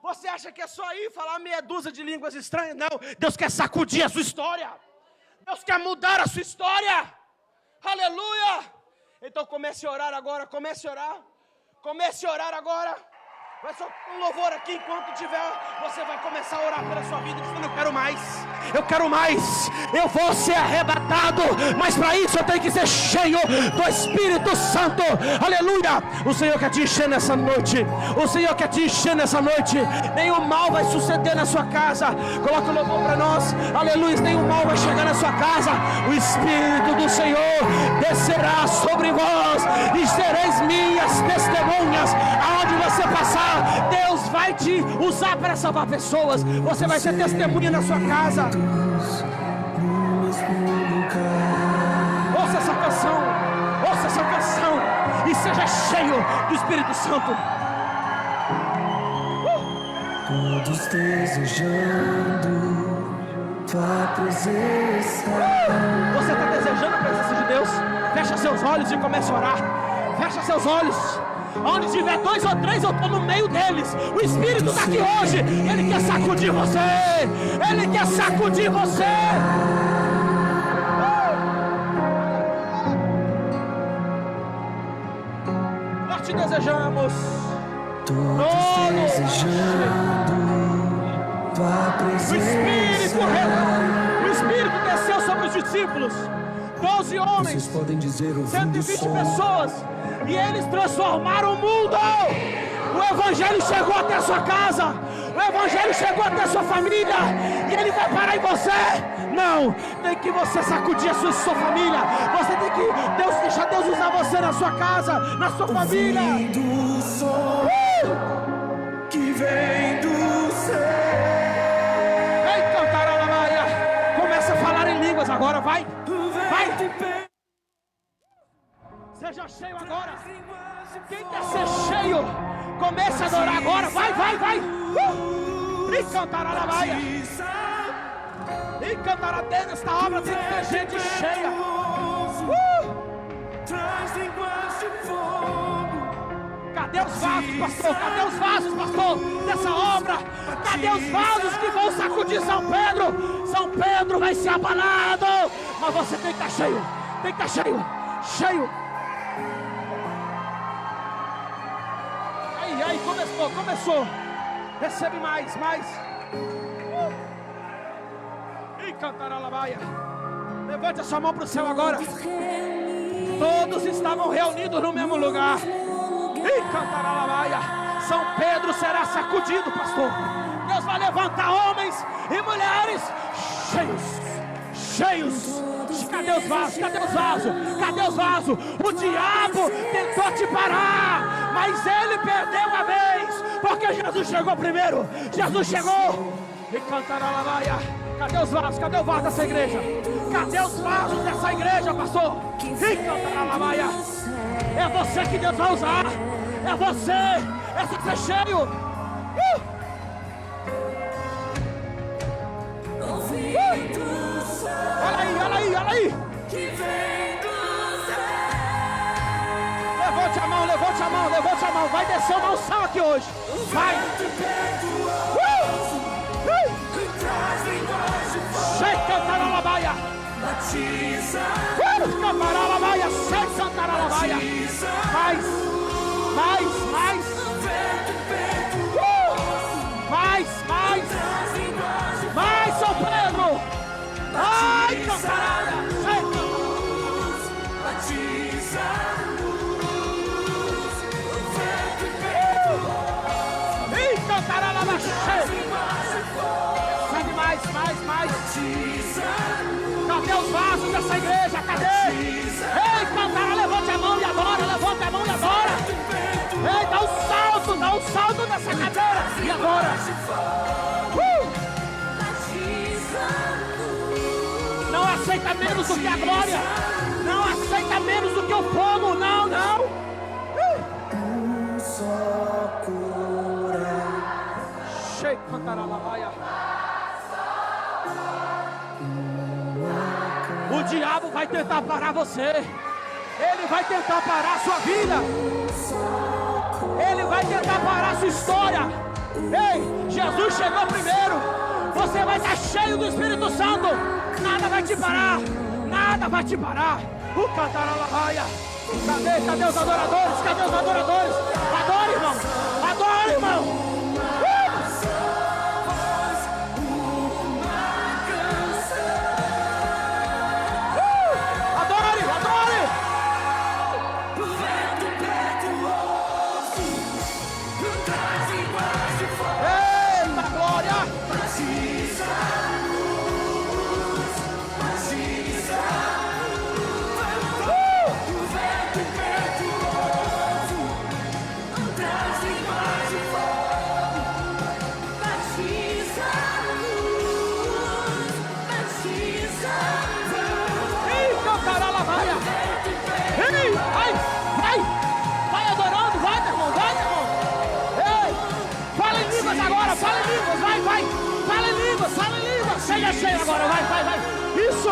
Você acha que é só ir falar meia dúzia de línguas estranhas? Não. Deus quer sacudir a sua história. Deus quer mudar a sua história. Aleluia! Então comece a orar agora, comece a orar agora. Vai só um louvor aqui, enquanto tiver, você vai começar a orar pela sua vida, dizendo, eu quero mais, eu vou ser arrebatado, mas para isso eu tenho que ser cheio do Espírito Santo. Aleluia! O Senhor quer te encher nessa noite, nenhum mal vai suceder na sua casa. Coloca o louvor para nós, aleluia, nenhum mal vai chegar na sua casa. O Espírito do Senhor descerá sobre vós e sereis minhas testemunhas aonde você passar. Deus vai te usar para salvar pessoas. Você vai ser testemunha na sua casa. Ouça essa canção e seja cheio do Espírito Santo. Todos desejando tua presença. Você está desejando a presença de Deus? Fecha seus olhos e comece a orar. Fecha seus olhos. Onde tiver 2 ou 3, eu estou no meio deles. O Espírito está aqui hoje. Ele quer sacudir você. Nós te desejamos. Todos desejando tua presença. O Espírito desceu sobre os discípulos. 12 homens, vocês podem dizer, 120 pessoas, e eles transformaram o mundo. O Evangelho chegou até a sua casa, o Evangelho chegou até a sua família, e ele vai parar em você. Não, tem que você sacudir a sua família. Você tem que deixar Deus usar você na sua casa, na sua família. Do som que vem do céu. Vem cantar a Maria. Começa a falar em línguas agora, vai. Seja cheio agora. Quem quer ser cheio, comece a adorar agora. Vai. E cantar a Maria. E cantar a Deus. Esta obra tem que ter gente cheia. Traz línguas de fogo. Cadê os vasos, pastor? Dessa obra. Cadê os vasos que vão sacudir São Pedro? São Pedro vai ser abalado. Mas você tem que estar cheio. Cheio. aí, começou. Recebe mais. E cantará la baia. Levante a sua mão para o céu agora. Todos estavam reunidos no mesmo lugar. E cantará la baia. São Pedro será sacudido, pastor. Deus vai levantar homens e mulheres cheios. Cadê os vasos? O diabo tentou te parar, mas ele perdeu a vez, porque Jesus chegou primeiro. Jesus chegou. E cantará la baia. Cadê os vasos? Cadê o vaso dessa igreja? Cadê os vasos dessa igreja, pastor? E cantará la baia. É você que Deus vai usar. É você. É só ser cheio. Olha aí. Levante a mão. Vai descer uma unção aqui hoje. Vai. Cantaralabaia. Cantaralabaia. Cantaralabaia. Mais. Mais, São Pedro. Ai, cantarada. Mais. Cadê os vasos dessa igreja? Cadê? Ei, cantará, levante a mão e adora. Ei, dá um salto nessa cadeira e adora. Não aceita menos do que a glória. Não aceita menos do que o fogo. Não. Cheio, cantará la baia. O diabo vai tentar parar você. Ele vai tentar parar a sua vida. Ele vai tentar parar a sua história. Ei, Jesus chegou primeiro. Você vai estar cheio do Espírito Santo. Nada vai te parar. O cantaralabaia. Cadê os adoradores? Adore, irmão. Cheia agora, vai. Isso.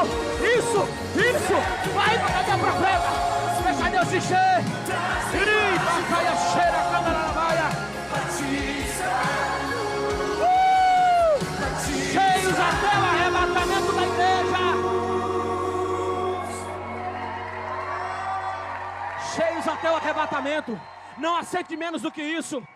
Vai, cadê a profeta? Cadê o xixê? Vai a cheira, a câmera na baia. Cheios até o arrebatamento da igreja. Cheios até o arrebatamento. Não aceite menos do que isso.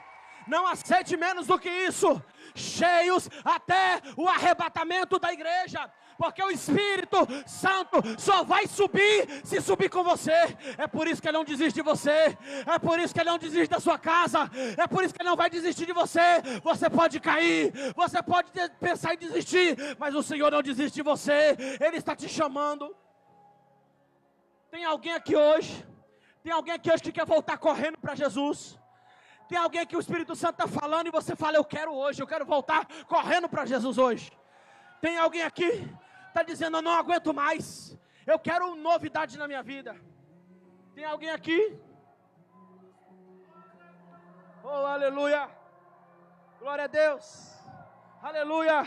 Cheios até o arrebatamento da igreja, porque o Espírito Santo só vai subir se subir com você. É por isso que Ele não desiste de você, é por isso que Ele não desiste da sua casa, é por isso que Ele não vai desistir de você. Você pode cair, você pode pensar em desistir, mas o Senhor não desiste de você. Ele está te chamando. Tem alguém aqui hoje que quer voltar correndo para Jesus? Tem alguém que o Espírito Santo está falando e você fala, eu quero voltar correndo para Jesus hoje. Tem alguém aqui que está dizendo, eu não aguento mais, eu quero novidade na minha vida. Tem alguém aqui? Oh, aleluia, glória a Deus, aleluia.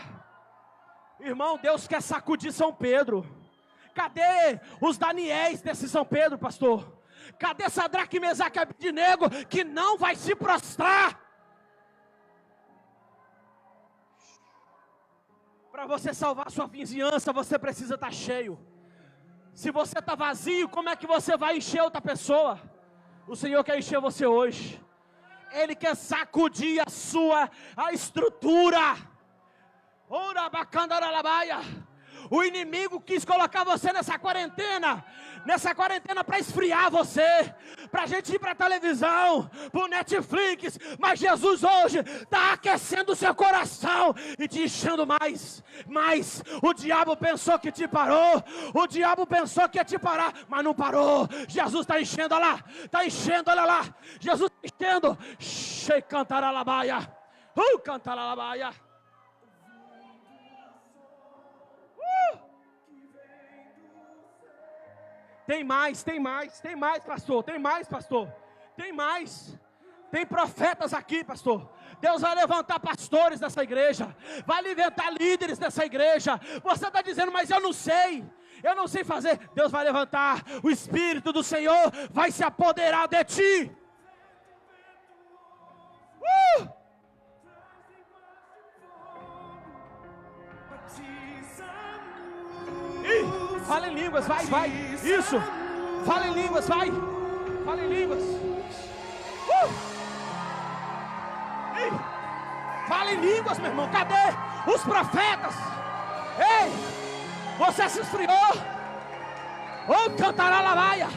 Irmão, Deus quer sacudir São Pedro. Cadê os Daniéis desse São Pedro, pastor? Cadê Sadraque, Mesaque e Abednego que não vai se prostrar? Para você salvar sua vizinhança, você precisa estar cheio. Se você está vazio, como é que você vai encher outra pessoa? O Senhor quer encher você hoje. Ele quer sacudir a estrutura. Ora, bacandaralabaia. O inimigo quis colocar você nessa quarentena para esfriar você, para a gente ir para a televisão, para o Netflix, mas Jesus hoje está aquecendo o seu coração e te enchendo mais. O diabo pensou que te parou, o diabo pensou que ia te parar, mas não parou. Jesus está enchendo, olha lá, Jesus está enchendo. Cantaralabaia, cantaralabaia. Tem mais, pastor. Tem mais. Tem profetas aqui, pastor. Deus vai levantar pastores dessa igreja. Vai levantar líderes dessa igreja. Você está dizendo, mas eu não sei fazer. Deus vai levantar. O Espírito do Senhor vai se apoderar de ti. Fala em línguas, vai. Isso. Fala em línguas, vai. Fala em línguas. Fala em línguas, meu irmão. Cadê os profetas? Ei, você se esfriou? Cantaralabaia.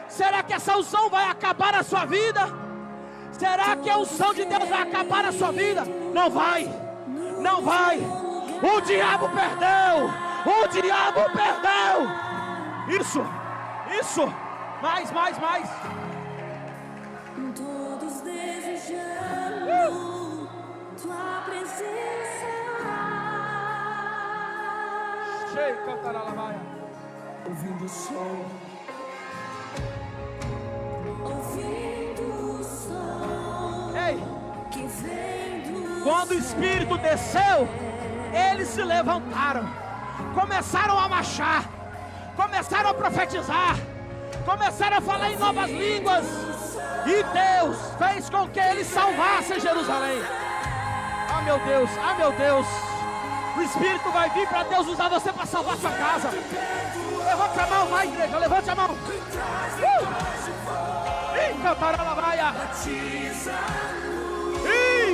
Será que essa unção vai acabar a sua vida? Será que a unção de Deus vai acabar a sua vida? Não vai. O diabo perdeu. Isso. Mais. Todos desejando tua presença. Cheio, cantaralabaia. Ouvindo o som. Ei, Que vem do quando o Espírito desceu, eles se levantaram, começaram a marchar, começaram a profetizar, começaram a falar em novas línguas, e Deus fez com que eles salvassem Jerusalém. Ah, meu Deus, o Espírito vai vir para Deus usar você para salvar sua casa. Levante a mão, vai, igreja, levante a mão. Cantaralabaia.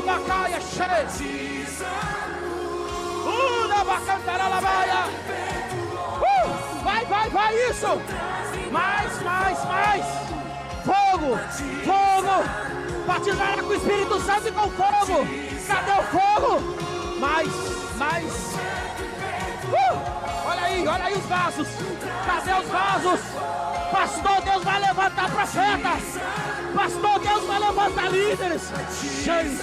Bacaia, cheio. Bacantaralabaia. Vai, isso. Mais. Fogo. Batizará com o Espírito Santo e com fogo. Cadê o fogo? Mais. Olha aí os vasos. Cadê os vasos? Pastor, Deus vai levantar profetas. Pastor, Deus vai levantar líderes. Cheios.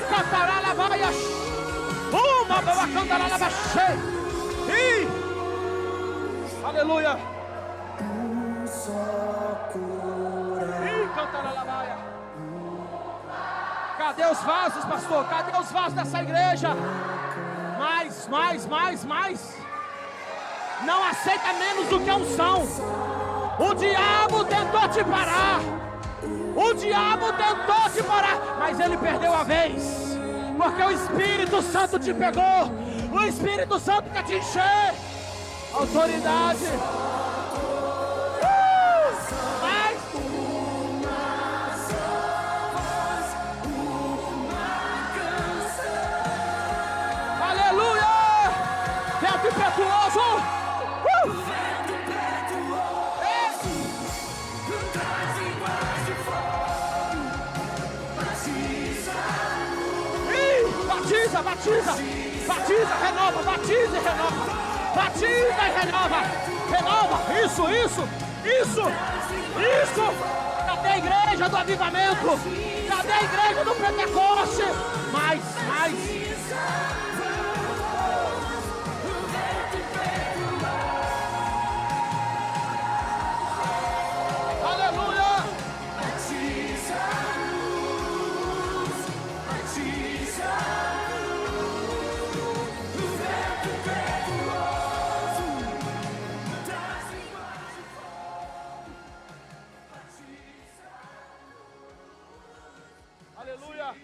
Cantaralabaia. Uma bela cantaralabaia cheia. Aleluia. Cantaralabaia. Cadê os vasos, pastor? Cadê os vasos dessa igreja? Mais. Não aceita menos do que unção. O diabo tentou te parar. Mas ele perdeu a vez. Porque o Espírito Santo te pegou. O Espírito Santo quer te encher. Autoridade. Aleluia. Vento impetuoso. Batiza, renova, batiza e renova. Batiza e renova. Isso. Cadê a igreja do avivamento? Cadê a igreja do Pentecoste? Mais. Aleluia.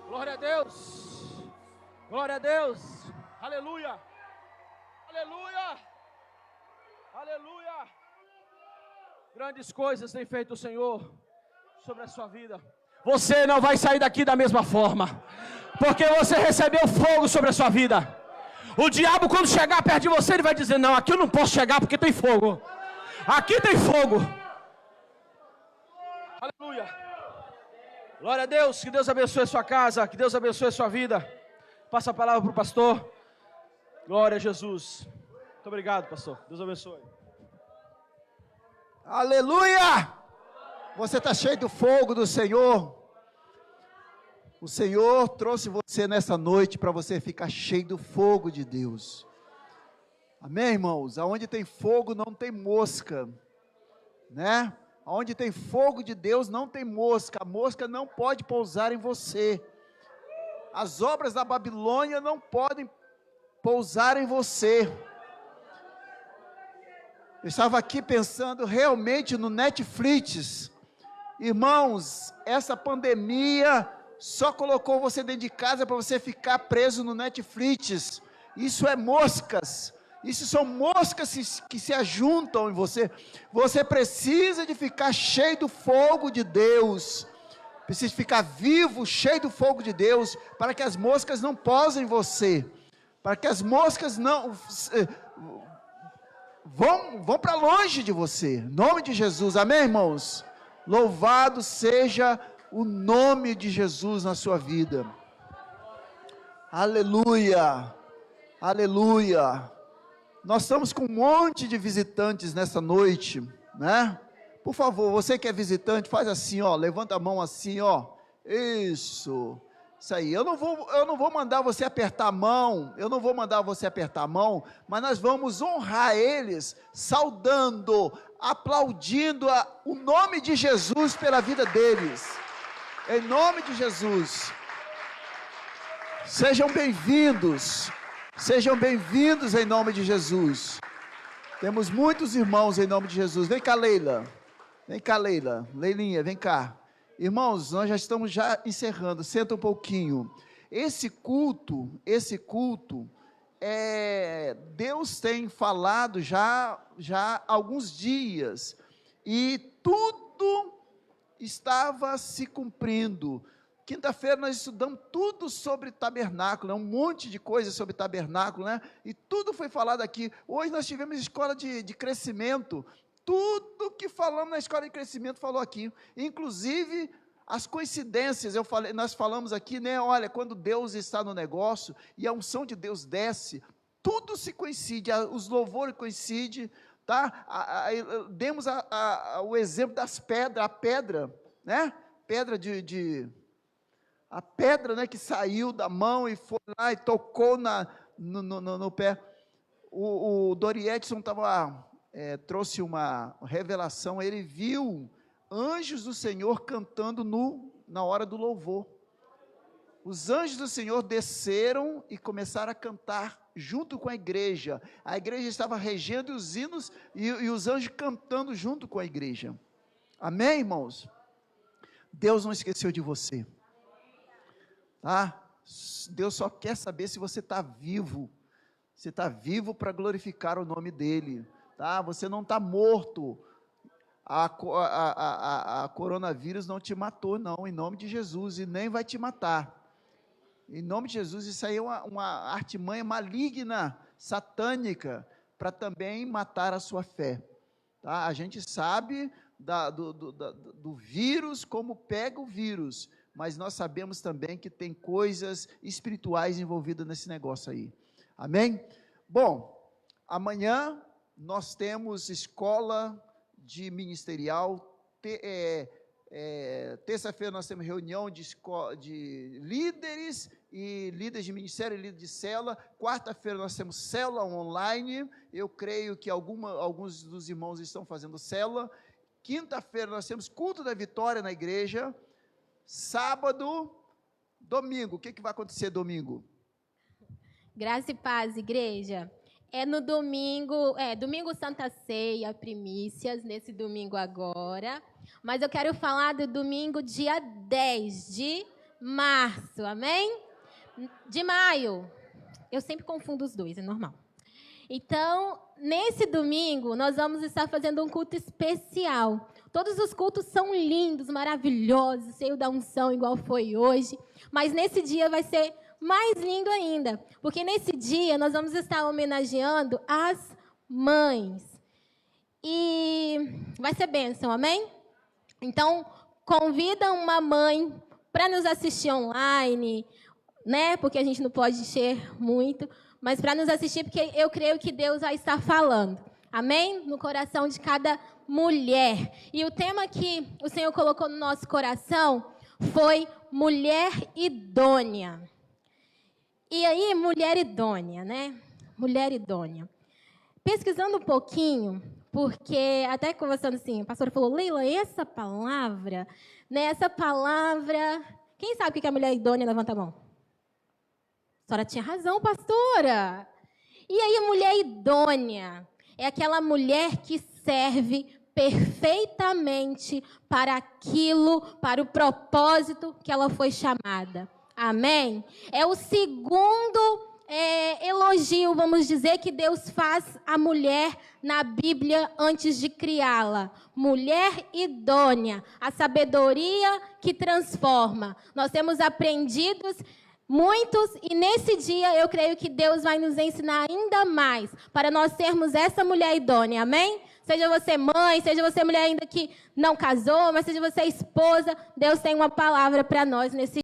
Glória a Deus. Aleluia. Aleluia. Aleluia. Grandes coisas tem feito o Senhor sobre a sua vida. Você não vai sair daqui da mesma forma, porque você recebeu fogo sobre a sua vida. O diabo, quando chegar perto de você, ele vai dizer: não, aqui eu não posso chegar porque tem fogo. Aqui tem fogo. Aleluia. Glória a Deus. Que Deus abençoe a sua casa, que Deus abençoe a sua vida. Passa a palavra para o pastor. Glória a Jesus. Muito obrigado, pastor. Deus abençoe. Aleluia! Você está cheio do fogo do Senhor. O Senhor trouxe você nessa noite para você ficar cheio do fogo de Deus. Amém, irmãos? Aonde tem fogo não tem mosca, né? Aonde tem fogo de Deus não tem mosca. A mosca não pode pousar em você. As obras da Babilônia não podem pousar em você. Eu estava aqui pensando realmente no Netflix. Irmãos, essa pandemia só colocou você dentro de casa para você ficar preso no Netflix. Isso é moscas. Isso são moscas que se ajuntam em você. Você precisa de ficar cheio do fogo de Deus. Precisa ficar vivo, cheio do fogo de Deus, para que as moscas não pousem em você. Para que as moscas não vão para longe de você. Em nome de Jesus. Amém, irmãos? Louvado seja o nome de Jesus na sua vida. Aleluia. Aleluia. Nós estamos com um monte de visitantes nessa noite, né? Por favor, você que é visitante, faz assim, ó, levanta a mão assim, ó. Isso aí. Eu não vou mandar você apertar a mão, mas nós vamos honrar eles, saudando, aplaudindo o nome de Jesus pela vida deles. Em nome de Jesus. Sejam bem-vindos. Sejam bem-vindos em nome de Jesus. Temos muitos irmãos em nome de Jesus. Vem cá, Leila. Vem cá, Leila. Leilinha, vem cá. Irmãos, nós já estamos encerrando. Senta um pouquinho. Esse culto, Deus tem falado já há alguns dias. E tudo estava se cumprindo. Quinta-feira nós estudamos tudo sobre tabernáculo, um monte de coisas sobre tabernáculo, né? E tudo foi falado aqui. Hoje nós tivemos escola de crescimento, tudo que falamos na escola de crescimento falou aqui, inclusive as coincidências. Nós falamos aqui, né? Olha, quando Deus está no negócio e a unção de Deus desce, tudo se coincide, os louvores coincidem, tá? Demos o exemplo das pedras, a pedra, né? A pedra, né, que saiu da mão e foi lá e tocou no pé. O Dori Edson trouxe uma revelação. Ele viu anjos do Senhor cantando na hora do louvor. Os anjos do Senhor desceram e começaram a cantar junto com a igreja. A igreja estava regendo os hinos e os anjos cantando junto com a igreja. Amém, irmãos? Deus não esqueceu de você. Tá? Deus só quer saber se você está vivo. Você está vivo para glorificar o nome dEle. Tá? Você não está morto. A coronavírus não te matou, não, em nome de Jesus, e nem vai te matar. Em nome de Jesus, isso aí é uma artimanha maligna, satânica, para também matar a sua fé. Tá? A gente sabe do vírus, como pega o vírus, mas nós sabemos também que tem coisas espirituais envolvidas nesse negócio aí. Amém? Bom, amanhã nós temos escola de ministerial, terça-feira nós temos reunião de líderes e líderes de ministério e líderes de célula. Quarta-feira nós temos célula online. Eu creio que alguns dos irmãos estão fazendo célula. Quinta-feira nós temos culto da vitória na igreja. Sábado, domingo. O que vai acontecer domingo? Graça e paz, igreja. No domingo, domingo Santa Ceia, primícias, nesse domingo agora. Mas eu quero falar do domingo, dia 10 de março, amém? De maio, Eu sempre confundo os dois, é normal. Então, nesse domingo, nós vamos estar fazendo um culto especial. Todos os cultos são lindos, maravilhosos, cheio da unção, igual foi hoje. Mas nesse dia vai ser mais lindo ainda, porque nesse dia nós vamos estar homenageando as mães. E vai ser bênção, amém? Então, convida uma mãe para nos assistir online, né? Porque a gente não pode encher muito, mas para nos assistir, porque eu creio que Deus vai estar falando. Amém? No coração de cada mulher. E o tema que o Senhor colocou no nosso coração foi mulher idônea. E aí, mulher idônea, né? Mulher idônea. Pesquisando um pouquinho, porque até conversando assim, a pastora falou, Leila, essa palavra, né? Essa palavra... Quem sabe o que é mulher idônea? Levanta a mão. A senhora tinha razão, pastora. E aí, a mulher idônea é aquela mulher que serve perfeitamente para aquilo, para o propósito que ela foi chamada. Amém? É o segundo elogio, vamos dizer, que Deus faz à mulher na Bíblia antes de criá-la. Mulher idônea, a sabedoria que transforma. Nós temos aprendidos muitos, e nesse dia eu creio que Deus vai nos ensinar ainda mais para nós sermos essa mulher idônea, amém? Seja você mãe, seja você mulher ainda que não casou, mas seja você esposa, Deus tem uma palavra para nós nesse